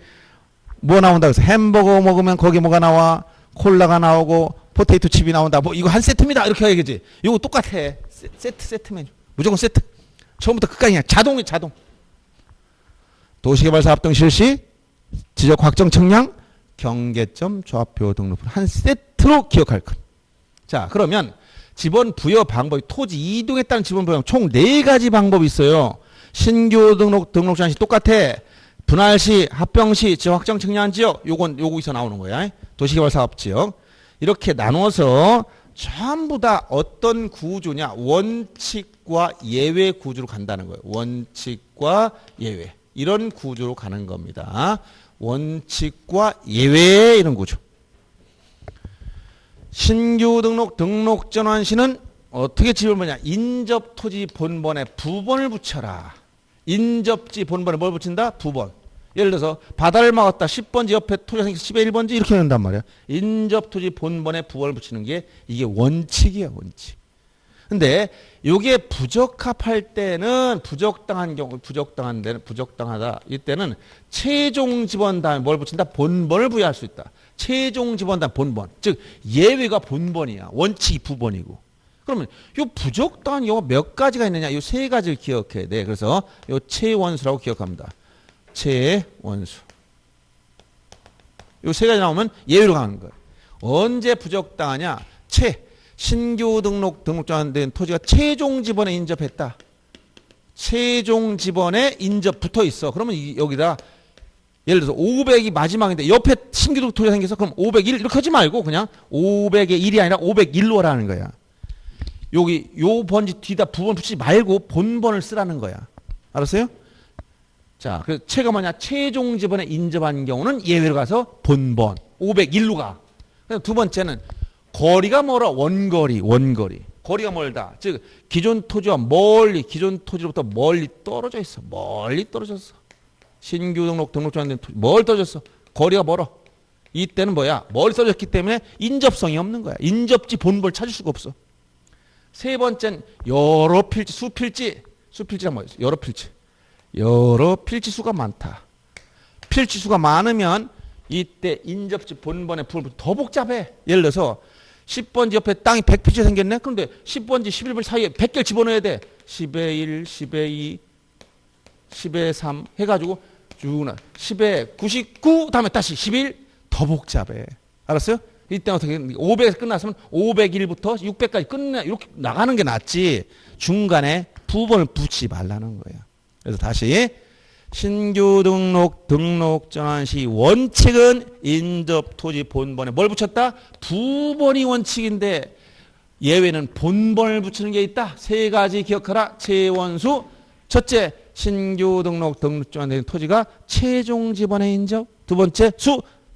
뭐 나온다 그래서 햄버거 먹으면 거기 뭐가 나와? 콜라가 나오고 포테이토 칩이 나온다. 뭐 이거 한 세트입니다. 이렇게 얘기하지. 이거 똑같아. 세트 메뉴. 무조건 세트. 처음부터 끝까지 그냥 자동. 도시개발사업 등 실시, 지적 확정 측량, 경계점 좌표 등록부 한 세트로 기억할 것. 자, 그러면 지번 부여 방법이 토지 이동에 따른 지번 부여 총 4가지 방법이 있어요. 신규 등록 전환 시 똑같아. 분할 시, 합병 시, 지적 확정 측량 지역 요거에서 나오는 거야. 도시개발 사업 지역. 이렇게 나눠서 전부 다 어떤 구조냐? 원칙과 예외 구조로 간다는 거예요. 원칙과 예외. 이런 구조로 가는 겁니다. 원칙과 예외 이런 구조. 신규 등록 전환 시는 어떻게 지을 거냐? 인접 토지 본번에 부번을 붙여라. 인접지 본번에 뭘 붙인다? 부번. 예를 들어서 바다를 막았다. 10번지 옆에 토지가 생겨서 10에 1번지 이렇게 된단 말이야. 인접 토지 본번에 부번을 붙이는 게 이게 원칙이야, 원칙. 근데 요게 부적합할 때는 부적당한 경우, 부적당하다. 이때는 최종 지번 다음에 뭘 붙인다? 본번을 부여할 수 있다. 최종 지번 다음 본번. 즉 예외가 본번이야. 원칙이 부번이고. 그러면 요 부적당한 경우가 몇 가지가 있느냐? 요 3가지를 기억해야 돼. 그래서 요 최원수라고 기억합니다. 최원수. 요 세 가지 나오면 예외로 가는 거예요. 언제 부적당하냐? 신규 등록된 토지가 최종 지번에 인접했다. 최종 지번에 인접 붙어 있어. 그러면 여기다 예를 들어서 500이 마지막인데 옆에 신규 등록 토지가 생겨서 그럼 501 이렇게 하지 말고 그냥 500의 1이 아니라 501로 하라는 거야. 여기 요 번지 뒤다 부번 붙이지 말고 본번을 쓰라는 거야. 알았어요? 자, 그 채가 뭐냐? 최종 지번에 인접한 경우는 예외로 가서 본번 501로 가. 두 번째는 거리가 멀어. 원거리. 거리가 멀다. 즉 기존 토지와 기존 토지로부터 멀리 떨어져 있어. 멀리 떨어졌어. 신규 등록된 토지 멀리 떨어졌어. 거리가 멀어. 이때는 뭐야? 멀리 떨어졌기 때문에 인접성이 없는 거야. 인접지 본벌 찾을 수가 없어. 세 번째는 여러 필지, 수필지란 뭐였어? 여러 필지 수가 많다. 필지 수가 많으면 이때 인접지 본번의 부분 더 복잡해. 예를 들어서 10번지 옆에 땅이 100필지 생겼네? 그런데 10번지 11번 사이에 100개를 집어넣어야 돼. 10에 1, 10에 2, 10에 3 해가지고 쭉 10에 99 다음에 다시 11 더 복잡해. 알았어요? 이때 어떻게 500에서 끝났으면 501부터 600까지 끝내 이렇게 나가는 게 낫지 중간에 부번을 붙이지 말라는 거예요. 그래서 다시 신규 등록 전환 시 원칙은 인접 토지 본번에 뭘 붙였다? 부번이 원칙인데 예외는 본번을 붙이는 게 있다. 세 가지 기억하라. 최원수. 첫째, 신규 등록 전환된 토지가 최종 지번에 인접. 두 번째,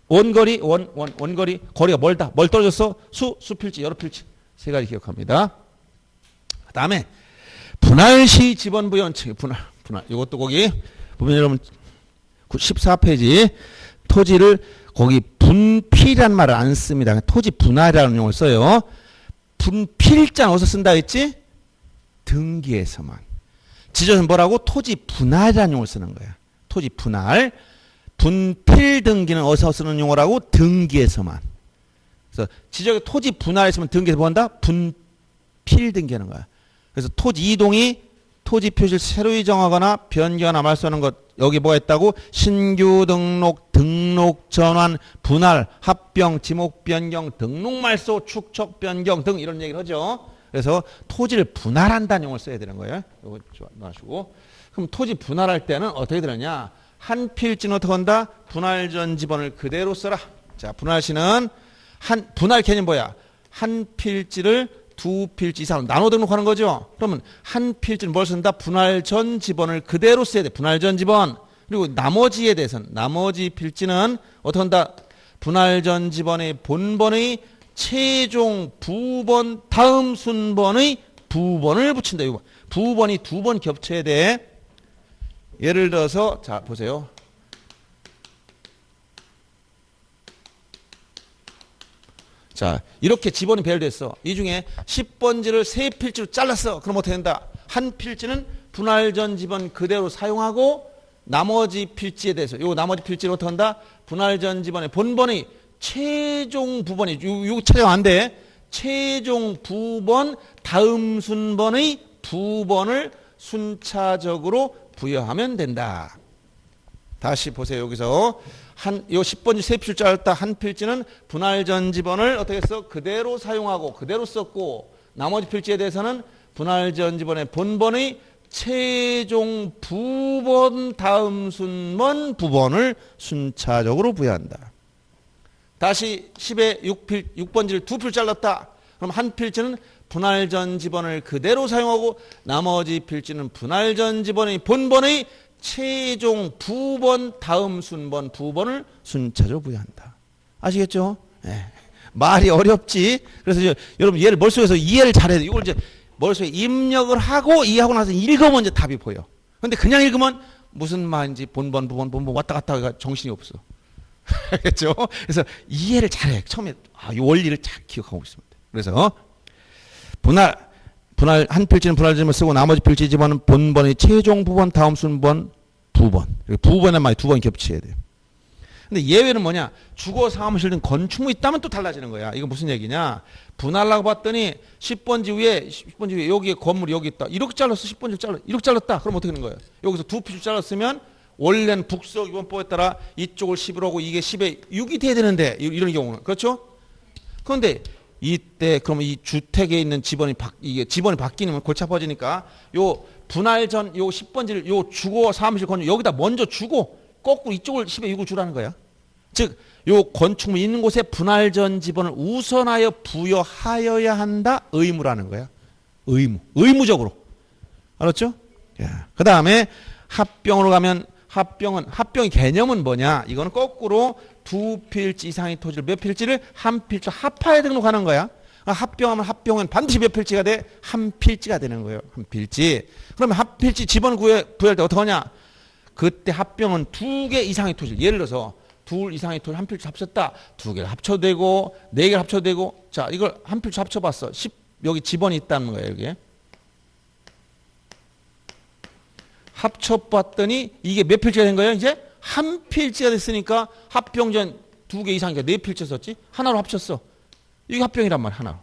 원거리, 원거리, 거리가 멀다. 멀 떨어졌어. 수필지, 여러 필지. 세 가지 기억합니다. 그 다음에 분할시 지번부의 원칙. 분할. 이것도 거기 보면 여러분 14페이지 토지를 거기 분필이라는 말을 안 씁니다. 토지 분할이라는 용어를 써요. 분필자는 어디서 쓴다 했지? 등기에서만. 지저는 뭐라고? 토지 분할이라는 용어를 쓰는 거야. 토지 분할. 분필 등기는 어디서 쓰는 용어라고? 등기에서만. 그래서 지적에 토지 분할했으면 등기에서 뭐 한다? 분필 등기하는 거야. 그래서 토지 이동이 토지 표시를 새로 정하거나 변경하거나 말소하는 것 여기 뭐 했다고? 신규 등록 전환 분할 합병 지목 변경 등록 말소 축척 변경 등 이런 얘기를 하죠. 그래서 토지를 분할한다는 용어를 써야 되는 거예요. 이거 놔주고. 그럼 토지 분할할 때는 어떻게 되느냐? 한 필지는 어떻게 한다? 분할 전 지번을 그대로 써라. 자, 분할시는 분할 개념 뭐야? 한 필지를 두 필지 이상으로 나눠 등록하는 거죠. 그러면 한 필지는 뭘 쓴다? 분할 전 지번을 그대로 써야 돼. 분할 전 지번. 그리고 나머지에 대해서는 나머지 필지는 어떻게 한다? 분할 전 지번의 본번의 최종 부번 다음 순번의 부번을 붙인다. 이거 부번이 두 번 겹쳐야 돼. 예를 들어서 자 보세요. 자 이렇게 지번이 배열됐어. 이 중에 10번지를 세 필지로 잘랐어. 그럼 어떻게 된다? 한 필지는 분할 전 지번 그대로 사용하고 나머지 필지에 대해서 요 나머지 필지를 어떻게 한다? 분할 전 지번의 본번의 최종 부번이 요 찾아가면 안 돼. 최종 부번 다음 순번의 부번을 순차적으로 부여하면 된다. 다시 보세요. 여기서 요 10번지 세 필지 잘랐다. 한 필지는 분할 전 지번을 어떻게 했어? 그대로 사용하고 그대로 썼고 나머지 필지에 대해서는 분할 전 지번의 본번의 최종 부번 다음 순번 부번을 순차적으로 부여한다. 다시 10에 6번지를 두 필 잘랐다. 그럼 한 필지는 분할 전 지번을 그대로 사용하고 나머지 필지는 분할 전 지번의 본번의 최종 부번 다음 순번 부번을 순차적으로 부여한다. 아시겠죠? 네. 말이 어렵지. 그래서 여러분 얘를 머릿속에서 이해를 잘해야 돼. 이걸 이제 머릿속에 입력을 하고 이해하고 나서 읽으면 이제 답이 보여. 근데 그냥 읽으면 무슨 말인지 본번 부번 왔다 갔다 하기가 정신이 없어. 알겠죠? 그래서 이해를 잘해. 처음에 이 원리를 잘 기억하고 있으면 돼. 그래서 분할 한 필지는 분할 지번을 쓰고 나머지 필지 지번은 본번의 최종 부번 다음 순번 부번. 부번의 말이 두 번 겹쳐야 돼요. 근데 예외는 뭐냐? 주거 사무실 등 건축물 있다면 또 달라지는 거야. 이거 무슨 얘기냐? 분할하고 봤더니 10번지 위에 여기에 건물이 여기 있다. 이렇게 잘랐어. 10번지를 잘랐다. 이렇게 잘랐다. 그럼 어떻게 되는 거예요? 여기서 두 필지 잘랐으면 원래는 북서 기본법에 따라 이쪽을 10으로 하고 이게 10에 6이 돼야 되는데 이런 경우는 그렇죠? 그런데 이때 그러면 이 주택에 있는 이게 지번이 바뀌면 골치 아파지니까 요 분할 전 요 10번지를 요 주거 사무실 건축 여기다 먼저 주고 거꾸로 이쪽을 10에 6을 주라는 거야. 즉 요 건축물 있는 곳에 분할 전 지번을 우선하여 부여하여야 한다. 의무라는 거야. 의무적으로. 알았죠? 그 다음에 합병으로 가면 합병의 개념은 뭐냐? 이거는 거꾸로 두 필지 이상의 토지를 몇 필지를 한 필지 합하에 등록하는 거야. 합병하면 합병은 반드시 몇 필지가 돼? 한 필지가 되는 거예요. 한 필지. 그러면 한 필지 지번 부여할 때 어떻게 하냐? 그때 합병은 두 개 이상의 토지. 예를 들어서 둘 이상의 토지 한 필지 합쳤다. 두 개를 합쳐도 되고 네 개를 합쳐도 되고. 자, 이걸 한 필지 합쳐봤어. 여기 지번이 있다는 거예요. 여기. 합쳐봤더니 이게 몇 필지가 된 거예요? 이제 한 필지가 됐으니까 합병전 두 개 이상이니까 네 필지 썼지? 하나로 합쳤어. 이게 합병이란 말이야. 하나로.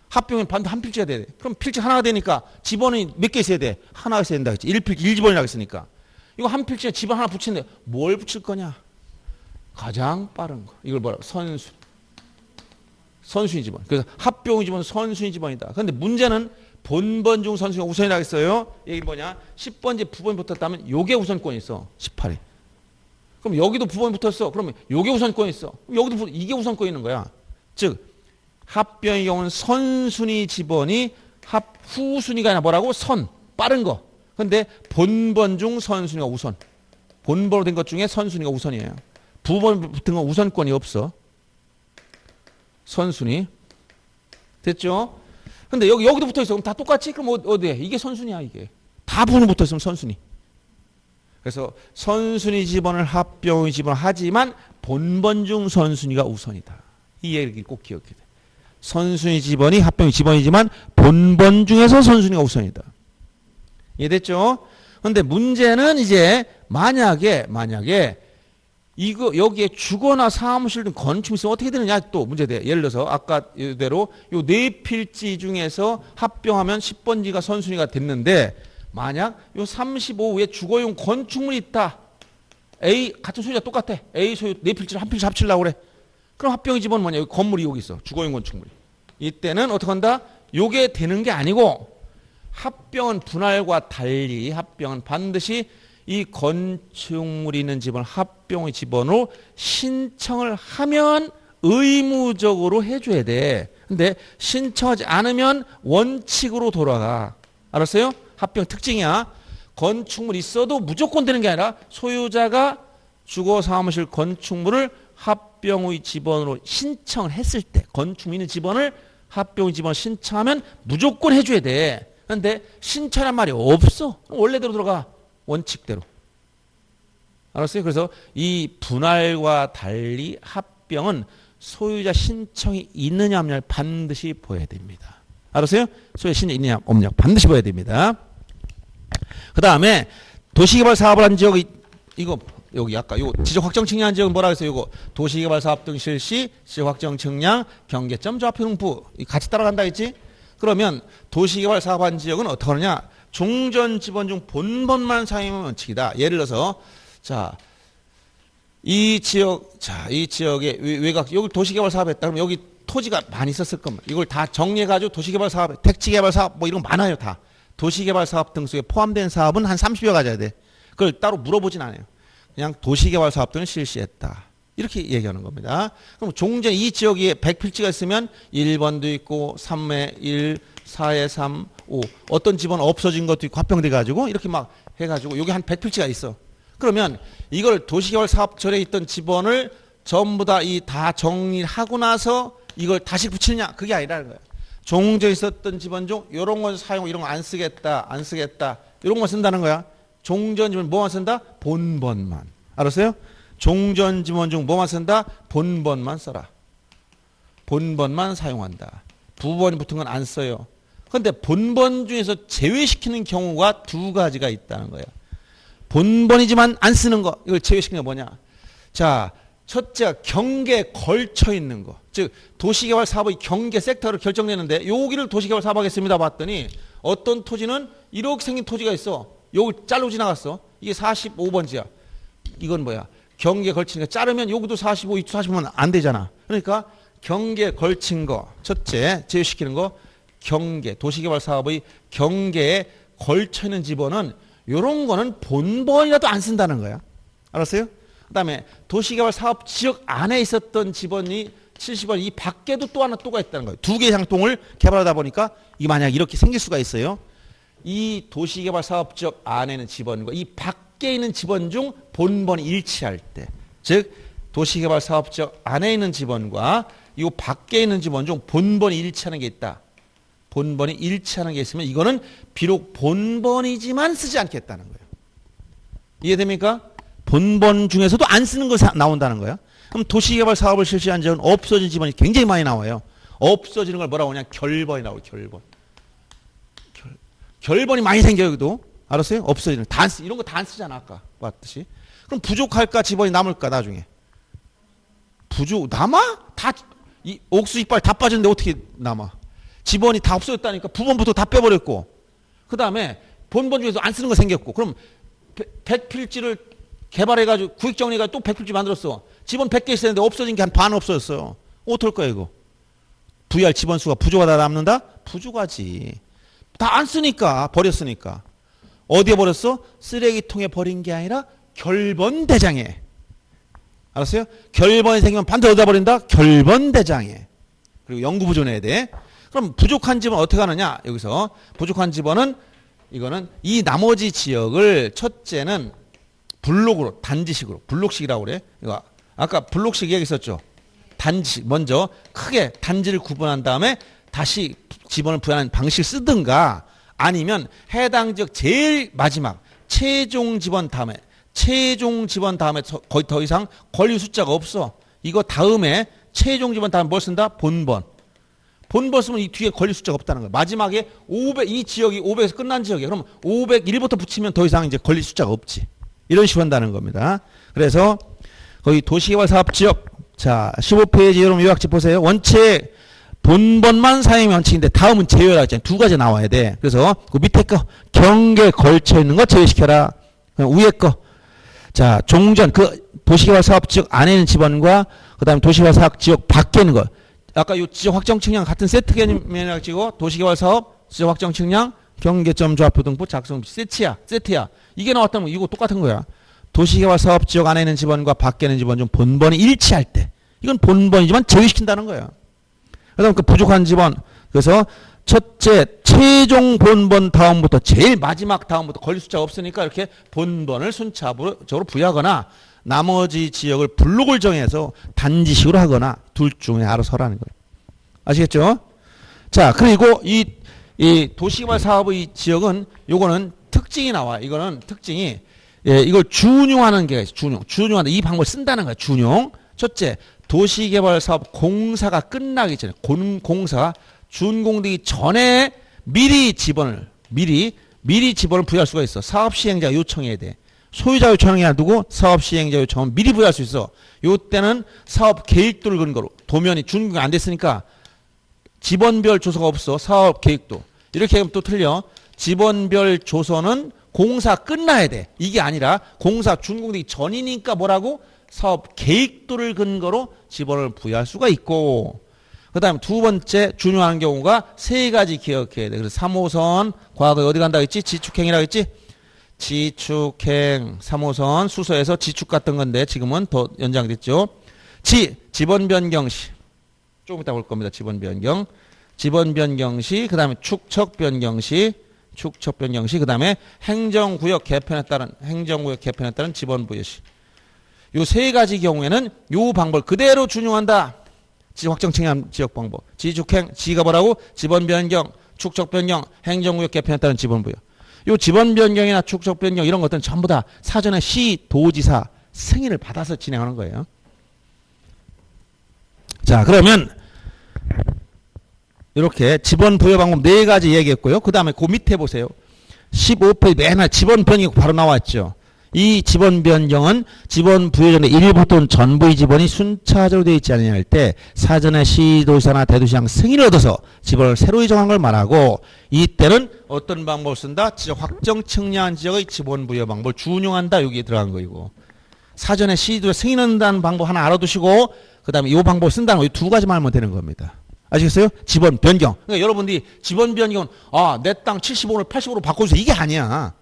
합병은 반드시 한 필지가 돼야 돼. 그럼 필지 하나가 되니까 지번이 몇 개 있어야 돼? 하나가 있어야 된다 그랬지. 1지번이라고 했으니까. 이거 한 필지에 지번 하나 붙이는데 뭘 붙일 거냐? 가장 빠른 거. 이걸 뭐라고? 선순위 지번. 그래서 합병의 지번은 선순위 지번이다. 그런데 문제는 본번 중 선순위가 우선이라고 했어요. 이게 뭐냐? 10번지 부번이 붙었다면 요게 우선권이 있어. 18이. 그럼 여기도 부번이 붙었어. 그러면 요게 우선권이 있어. 여기도 이게 우선권이 있는 거야. 즉 합병의 경우는 선순위 지번이 후순위가 아니라 뭐라고? 빠른 거. 근데 본번 중 선순위가 우선. 본번으로 된 것 중에 선순위가 우선이에요. 부번 붙은 건 우선권이 없어. 선순위. 됐죠? 근데 여기도 붙어 있어. 그럼 다 똑같지? 그럼 어디에? 이게 선순위야, 이게. 다 부분 붙어 있으면 선순위. 그래서 선순위 지번을 합병의 지번 하지만 본번 중 선순위가 우선이다. 이 얘기를 꼭 기억해야 돼. 선순위 지번이 합병의 지번이지만 본번 중에서 선순위가 우선이다. 이해됐죠? 그런데 문제는 이제 만약에 이거 여기에 주거나 사무실 등 건축이 있으면 어떻게 되느냐 또 문제돼. 예를 들어서 아까 이대로 요 네 필지 중에서 합병하면 10번지가 선순위가 됐는데 만약 요 35에 주거용 건축물이 있다. A 같은 소유자 똑같아. A 소유 네 필지를 한 필지 합치려고 그래. 그럼 합병의 지번은 뭐냐? 여기 건물이 여기 있어. 주거용 건축물이. 이때는 어떻게 한다? 요게 되는 게 아니고 합병은 분할과 달리 합병은 반드시 이 건축물이 있는 지번을 합병의 지번으로 신청을 하면 의무적으로 해줘야 돼. 근데 신청하지 않으면 원칙으로 돌아가. 알았어요? 합병 특징이야. 건축물 있어도 무조건 되는 게 아니라 소유자가 주거 사무실 건축물을 합병의 지번으로 신청을 했을 때 건축물 있는 지번을 합병의 지번을 신청하면 무조건 해줘야 돼. 그런데 신청한 말이 없어. 원래대로 들어가. 원칙대로. 알았어요? 그래서 이 분할과 달리 합병은 소유자 신청이 있느냐 없느냐를 반드시 보여야 됩니다. 알았어요? 소유자 신청이 있느냐 없느냐 반드시 보여야 됩니다. 그 다음에 도시개발 사업을 한 지역이 이거 여기 아까 요 지적 확정 측량 지역은 뭐라 그랬어요? 이거 도시개발 사업 등 실시 지적 확정 측량 경계점 좌표 등부 같이 따라간다 했지? 그러면 도시개발 사업한 지역은 어떻게 하느냐? 종전 지번 중 본번만 사용하면 원칙이다. 예를 들어서 이 지역의 외곽 여기 도시개발 사업했다. 그럼 여기 토지가 많이 있었을 겁니다. 이걸 다 정리해가지고 도시개발 사업, 택지개발 사업 뭐 이런 거 많아요 다. 도시개발 사업 등 속에 포함된 사업은 한 30여 가져야 돼. 그걸 따로 물어보진 않아요. 그냥 도시개발 사업 등을 실시했다. 이렇게 얘기하는 겁니다. 그럼 종전 이 지역에 100필지가 있으면 1번도 있고 3에 1, 4에 3, 5 어떤 집은 없어진 것도 있고 합병돼 가지고 이렇게 막 해가지고 여기 한 100필지가 있어. 그러면 이걸 도시개발 사업절에 있던 지번을 전부 다 정리하고 나서 이걸 다시 붙이느냐 그게 아니라는 거예요. 종전에 있었던 지번 중 이런 건 사용 이런 거 안 쓰겠다 이런 거 쓴다는 거야. 종전 지번 뭐만 쓴다? 본번만. 알았어요? 종전 지번 중 뭐만 쓴다? 본번만 써라. 본번만 사용한다. 부번이 붙은 건 안 써요. 그런데 본번 중에서 제외시키는 경우가 두 가지가 있다는 거예요. 본번이지만 안 쓰는 거 이걸 제외시키는 게 뭐냐? 자, 첫째가 경계에 걸쳐 있는 거. 즉 도시개발 사업의 경계 섹터를 결정내는데 여기를 도시개발 사업하겠습니다 봤더니 어떤 토지는 이렇게 생긴 토지가 있어. 여기 자르고 지나갔어. 이게 45번지야. 이건 뭐야? 경계에 걸치니까 자르면 여기도 45, 이도 45면 안 되잖아. 그러니까 경계에 걸친 거, 첫째 제외시키는 거, 경계, 도시개발 사업의 경계에 걸쳐 있는 지번은 요런 거는 본번이라도 안 쓴다는 거야. 알았어요? 그다음에 도시개발 사업 지역 안에 있었던 지번이 70원 이 밖에도 또 하나 또가 있다는 거예요. 두 개의 향통을 개발하다 보니까 이 만약 이렇게 생길 수가 있어요. 이 도시개발 사업 지역 안에는 지번과 이 밖에 있는 지번 중 본번이 일치할 때, 즉 도시개발 사업 지역 안에 있는 지번과 이 밖에 있는 지번 중 본번이 일치하는 게 있다. 본번이 일치하는 게 있으면 이거는 비록 본번이지만 쓰지 않겠다는 거예요. 이해됩니까? 본번 중에서도 안 쓰는 거 나온다는 거야. 그럼 도시개발 사업을 실시한 지역은 없어진 지번이 굉장히 많이 나와요. 없어지는 걸 뭐라고 하냐? 결번이 나와요. 결번. 결번이 많이 생겨요. 여기도. 알았어요? 없어지는. 이런 거 다 안 쓰잖아. 아까 봤듯이. 그럼 부족할까? 지번이 남을까? 나중에. 남아? 이 옥수 이빨 다 빠졌는데 어떻게 남아? 지번이 다 없어졌다니까. 부번부터 다 빼버렸고. 그 다음에 본번 중에서 안 쓰는 거 생겼고. 그럼 100필지를 개발해가지고 구획정리해가지고 또 100필지 만들었어. 지번 100개 있었는데 없어진 게 한 반 없어졌어요. 어떨 거야 이거? VR 지번 수가 부족하다 남는다? 부족하지. 다 안 쓰니까 버렸으니까. 어디에 버렸어? 쓰레기통에 버린 게 아니라 결번대장에. 알았어요? 결번이 생기면 반드시 어디다 버린다? 결번대장에. 그리고 영구보존해야 돼. 그럼 부족한 지번 어떻게 하느냐? 여기서 부족한 지번은 이거는 이 나머지 지역을 첫째는 블록으로 단지식으로 블록식이라고 그래. 이거 아까 블록식 얘기했었죠. 단지식 먼저 크게 단지를 구분한 다음에 다시 지번을 부여하는 방식을 쓰든가 아니면 해당 지역 제일 마지막 최종 지번 다음에 거의 더 이상 권리 숫자가 없어. 이거 다음에 최종 지번 다음에 뭘 쓴다? 본번. 본번 쓰면 이 뒤에 권리 숫자가 없다는 거야. 마지막에 500, 이 지역이 500에서 끝난 지역이야. 그럼 501부터 붙이면 더 이상 이제 권리 숫자가 없지. 이런 식으로 한다는 겁니다. 그래서 거의 도시개발 사업 지역, 자 15페이지 여러분 요약집 보세요. 원칙 본번만 사용이 원칙인데 다음은 제외라 했잖아요. 두 가지 나와야 돼. 그래서 그 밑에 거 경계에 걸쳐 있는 거 제외시켜라. 위에 거. 자 종전 그 도시개발 사업 지역 안에 있는 지번과 그다음에 도시개발 사업 지역 밖에 있는 거. 아까 요 지적 확정 측량 같은 세트 개념이라고 찍고 도시개발 사업 지적 확정 측량 경계점 좌표 등부 작성 세트야. 이게 나왔다면 이거 똑같은 거야. 도시개발 사업 지역 안에 있는 지번과 밖에 있는 지번 중 본번이 일치할 때 이건 본번이지만 제외시킨다는 거야. 그다음 그 부족한 지번 그래서 첫째 최종 본번 다음부터 제일 마지막 다음부터 권리 숫자가 없으니까 이렇게 본번을 순차적으로 부여하거나 나머지 지역을 블록을 정해서 단지식으로 하거나 둘 중에 알아서 하라는 거예요. 아시겠죠? 자 그리고 이 도시개발 사업의 지역은 요거는 특징이 나와. 이거는 특징이 이걸 준용하는 게 있어요. 준용한다. 이 방법을 쓴다는 거야. 준용. 첫째 도시개발 사업 공사가 끝나기 전에 공사 준공되기 전에 미리 지번을 부여할 수가 있어. 사업 시행자가 요청해야 돼. 소유자 요청이 놔두고 사업 시행자 요청은 미리 부여할 수 있어. 요때는 사업 계획도를 근거로 도면이 준공이 안 됐으니까 지번별 조서가 없어. 사업 계획도. 이렇게 하면 또 틀려. 지번별 조서는 공사 끝나야 돼. 이게 아니라 공사 준공되기 전이니까 뭐라고? 사업 계획도를 근거로 지번을 부여할 수가 있고 그 다음에 두 번째 준용하는 경우가 세 가지 기억해야 돼. 그래서 3호선 과거에 어디 간다고 했지? 지축행이라고 했지? 지축행 3호선 수서에서 지축 같은 건데 지금은 더 연장됐죠. 지번 변경 시 조금 이따 볼 겁니다. 지번 변경 시 그 다음에 축척 변경 시 그 다음에 행정구역 개편에 따른 지번 부여 시 요 세 가지 경우에는 요 방법 그대로 준용한다. 확정 측량 지역 방법. 지축행, 지가 뭐라고? 지번 변경, 축척 변경, 행정구역 개편에 따른 지번 부여. 요 지번 변경이나 축척 변경 이런 것들은 전부 다 사전에 시, 도지사 승인을 받아서 진행하는 거예요. 자, 그러면 이렇게 지번 부여 방법 네 가지 얘기했고요. 그 다음에 그 밑에 보세요. 15페이지 맨날 지번 변경이 바로 나왔죠. 이 지번 변경은 지번 부여 전에 일부 또는 전부의 지번이 순차적으로 되어 있지 않느냐 할 때 사전에 시도지사나 대도시장 승인을 얻어서 지번을 새로 정한 걸 말하고 이때는 어떤 방법을 쓴다? 지적 확정 측량한 지역의 지번 부여 방법을 준용한다. 여기에 들어간 거이고 사전에 시도에 승인한다는 방법 하나 알아두시고 그 다음에 이 방법을 쓴다는 거 이 두 가지만 알면 되는 겁니다. 아시겠어요? 지번 변경. 그러니까 여러분들이 지번 변경은 내 땅 75를 85로 바꿔주세요. 이게 아니야.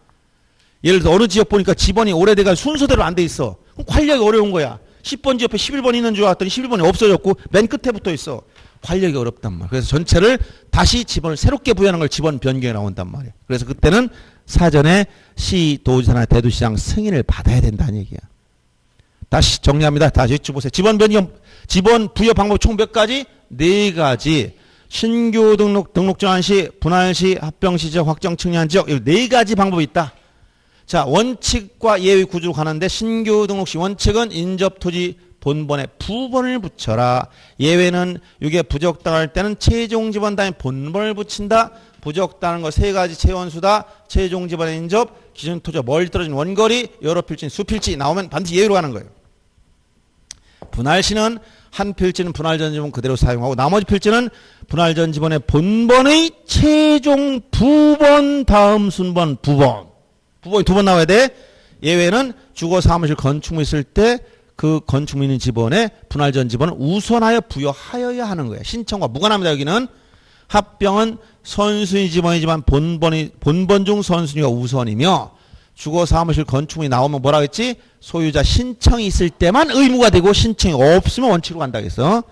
예를 들어 어느 지역 보니까 지번이 오래돼가 순서대로 안 돼 있어. 그럼 관리하기 어려운 거야. 10번 지역에 11번 있는 줄 알았더니 11번이 없어졌고 맨 끝에 붙어 있어. 관리하기 어렵단 말이야. 그래서 전체를 다시 지번을 새롭게 부여하는 걸 지번 변경이 나온단 말이야. 그래서 그때는 사전에 시도지사나 대도시장 승인을 받아야 된다는 얘기야. 다시 정리합니다. 다시 보세요. 지번 변경, 지번 부여 방법 총 몇 가지? 4가지. 신규 등록 전환 시, 분할 시, 합병 시 지역, 확정 측량 지역, 이 4가지 방법이 있다. 자, 원칙과 예외 구조로 가는데 신규 등록 시 원칙은 인접 토지 본번에 부번을 붙여라. 예외는 이게 부적당할 때는 최종 지번 다음에 본번을 붙인다. 부적당한 거 3가지 채원수다. 최종 지번의 인접, 기준 토지와 멀리 떨어진 원거리, 여러 필지, 수필지 나오면 반드시 예외로 가는 거예요. 분할 시는 한 필지는 분할 전 지번 그대로 사용하고 나머지 필지는 분할 전 지번의 본번의 최종 부번 다음 순번 부번. 부번이 2번 나와야 돼. 예외는 주거 사무실 건축물 있을 때 그 건축물 있는 지번에 분할 전 지번을 우선하여 부여하여야 하는 거예요. 신청과 무관합니다. 여기는 합병은 선순위 지번이지만 본번 중 선순위가 우선이며 주거 사무실 건축물이 나오면 뭐라 했지? 소유자 신청이 있을 때만 의무가 되고 신청이 없으면 원칙으로 간다 그래서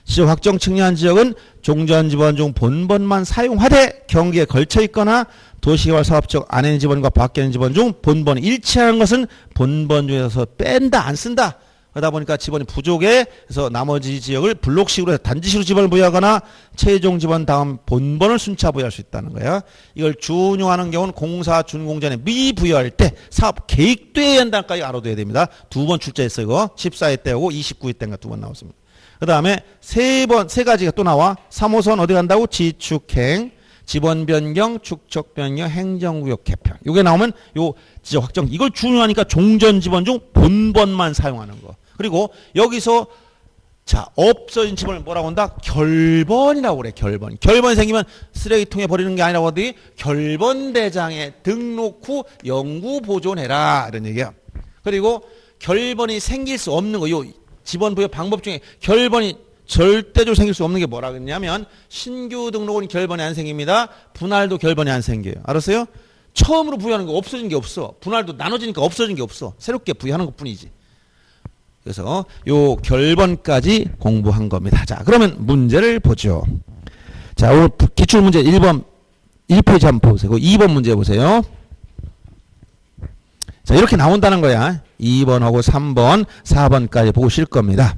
지역 확정 측량 지역은 종전 지번 중 본번만 사용하되 경기에 걸쳐 있거나 도시개발 사업적 안에 있는 지번과 밖에 있는 지번 중 본번이 일치하는 것은 본번 중에서 뺀다 안 쓴다. 그러다 보니까 지번이 부족해. 그래서 나머지 지역을 블록식으로 해서 단지시로 지번을 부여하거나 최종 지번 다음 본번을 순차 부여할 수 있다는 거야. 이걸 준용하는 경우는 공사 준공전에 미부여할 때 사업 계획도에 연단까지 알아둬야 됩니다. 2번 출제했어 이거. 14회 때하고 29회 때인가 2번 나왔습니다. 그 다음에 3가지가 또 나와. 3호선 어디 간다고? 지축행, 지번 변경, 축척 변경, 행정구역 개편. 이게 나오면 요 지적 확정. 이걸 준용하니까 종전 지번 중 본번만 사용하는 거. 그리고 여기서 자 없어진 지번을 뭐라고 한다? 결번이라고 그래. 결번. 결번이 생기면 쓰레기통에 버리는 게 아니라고 하더니 결번대장에 등록 후 영구 보존해라 이런 얘기야. 그리고 결번이 생길 수 없는 거. 요 지번 부여 방법 중에 결번이 절대적으로 생길 수 없는 게 뭐라 그랬냐면 신규 등록은 결번이 안 생깁니다. 분할도 결번이 안 생겨요. 알았어요? 처음으로 부여하는 거 없어진 게 없어. 분할도 나눠지니까 없어진 게 없어. 새롭게 부여하는 것 뿐이지. 그래서 요 결번까지 공부한 겁니다. 자, 그러면 문제를 보죠. 자, 오늘 기출문제 1번 1페이지 한번 보세요. 2번 문제 보세요. 자, 이렇게 나온다는 거야. 2번하고 3번, 4번까지 보실 겁니다.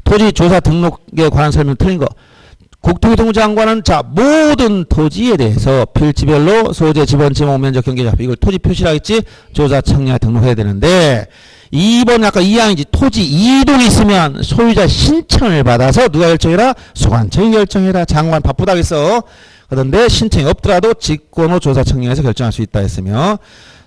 토지 조사 등록에 관한 설명 틀린 거. 국토교통부 장관은 자 모든 토지에 대해서 필지별로 소재 지번 지목 면적 경계 잡 이걸 토지 표시라 했지 조사 청약에 등록해야 되는데 2번 아까 2항이지 토지 이동이 있으면 소유자 신청을 받아서 누가 결정해라? 소관청이 결정해라. 장관 바쁘다겠어. 그런데 신청이 없더라도 직권으로 조사 청약에서 결정할 수 있다 했으며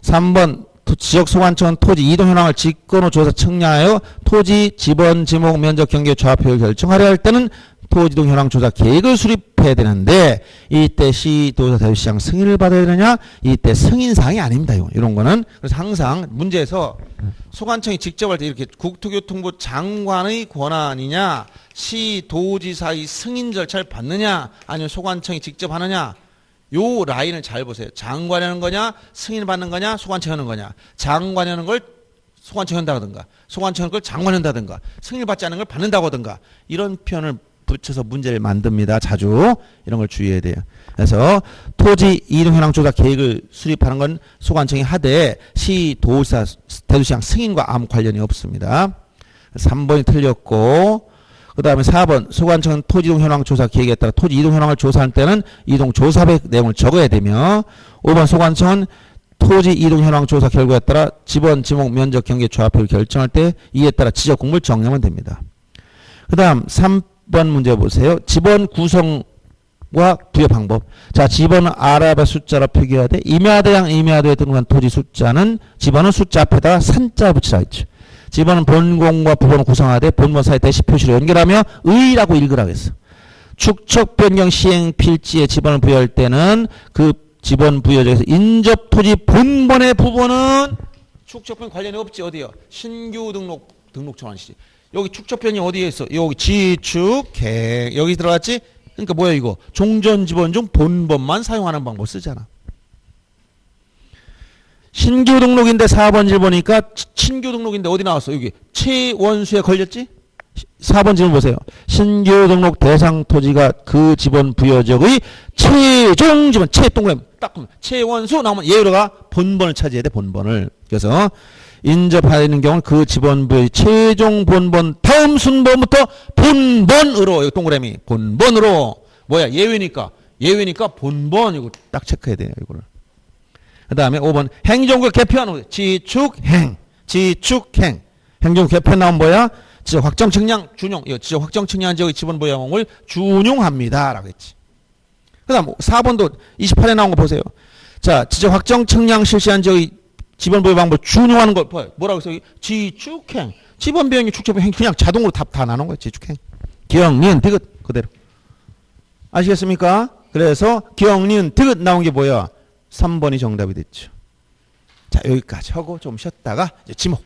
3번 지역 소관청은 토지 이동 현황을 직권으로 조사 청량하여 토지 지번 지목 면적 경계 좌표를 결정하려 할 때는 토지 이동 현황 조사 계획을 수립해야 되는데 이때 시도지사 대도시장 승인을 받아야 되느냐? 이때 승인사항이 아닙니다. 이런 거는. 그래서 항상 문제에서 소관청이 직접 할 때 이렇게 국토교통부 장관의 권한이냐 시도지사의 승인 절차를 받느냐 아니면 소관청이 직접 하느냐 요 라인을 잘 보세요. 장관이 하는 거냐 승인을 받는 거냐 소관청이 하는 거냐. 장관이 하는 걸 소관청이 한다든가 소관청이 하는 걸 장관이 한다든가 승인을 받지 않는 걸 받는다고 하든가 이런 표현을 붙여서 문제를 만듭니다. 자주 이런 걸 주의해야 돼요. 그래서 토지 이동 현황 조사 계획을 수립하는 건 소관청이 하되 시도지사 대도시장 승인과 아무 관련이 없습니다. 3번이 틀렸고 그 다음에 4번 소관청은 토지 이동 현황 조사 계획에 따라 토지 이동 현황을 조사할 때는 이동 조사백 내용을 적어야 되며 5번 소관청은 토지 이동 현황 조사 결과에 따라 지번 지목 면적 경계 좌표를 결정할 때 이에 따라 지적 공부를 정리하면 됩니다. 그 다음 3번 문제 보세요. 지번 구성과 부여 방법. 자, 지번은 아랍의 숫자로 표기해야 돼. 임야대양 임야도에 등록한 토지 숫자는 지번은 숫자 앞에다가 산자 붙이라 했죠. 지번은 본공과 부번을 구성하되 본번 사이 대시 표시로 연결하며 의라고 읽으라고 했어. 축척 변경 시행 필지에 지번을 부여할 때는 그 지번 부여 중에서 인접 토지 본번의 부번은 축적편 관련이 없지. 어디요? 신규 등록처환시. 여기 축적편이 어디에 있어? 여기 지축행 여기 들어갔지? 그러니까 뭐야 이거? 종전 지번 중 본번만 사용하는 방법 쓰잖아. 신규 등록인데 4번 질 보니까 신규 등록인데 어디 나왔어? 여기 최원수에 걸렸지? 4번 질문 보세요. 신규 등록 대상 토지가 그 지번 부여적의 최종 지번 동그라미 딱 보면 최원수 나오면 예로가 본번을 차지해야 돼. 본번을. 그래서 인접하는 경우는 그 지번 부여의 최종 본번 다음 순번부터 본번으로 여기 동그라미 본번으로 뭐야 예외니까 본번 이거 딱 체크해야 돼요. 이거를. 그 다음에 5번 행정구역 개편 지축행 행정구역 개편 나오면 뭐야? 지적 확정 측량 준용 지적 확정 측량한 지역의 지번 부여항을 준용합니다 라고 했지. 그 다음 4번도 28에 나온 거 보세요. 자 지적 확정 측량 실시한 지역의 지번 부여 방법 준용하는 걸 뭐라고 했어요? 지축행 지번 비용이 축적행 그냥 자동으로 다 나눈 거예요. 지축행 기억 니은 디귿 그대로 아시겠습니까? 그래서 기억 니은 디귿 나온 게 뭐야? 3번이 정답이 됐죠. 자 여기까지 하고 좀 쉬었다가 이제 지목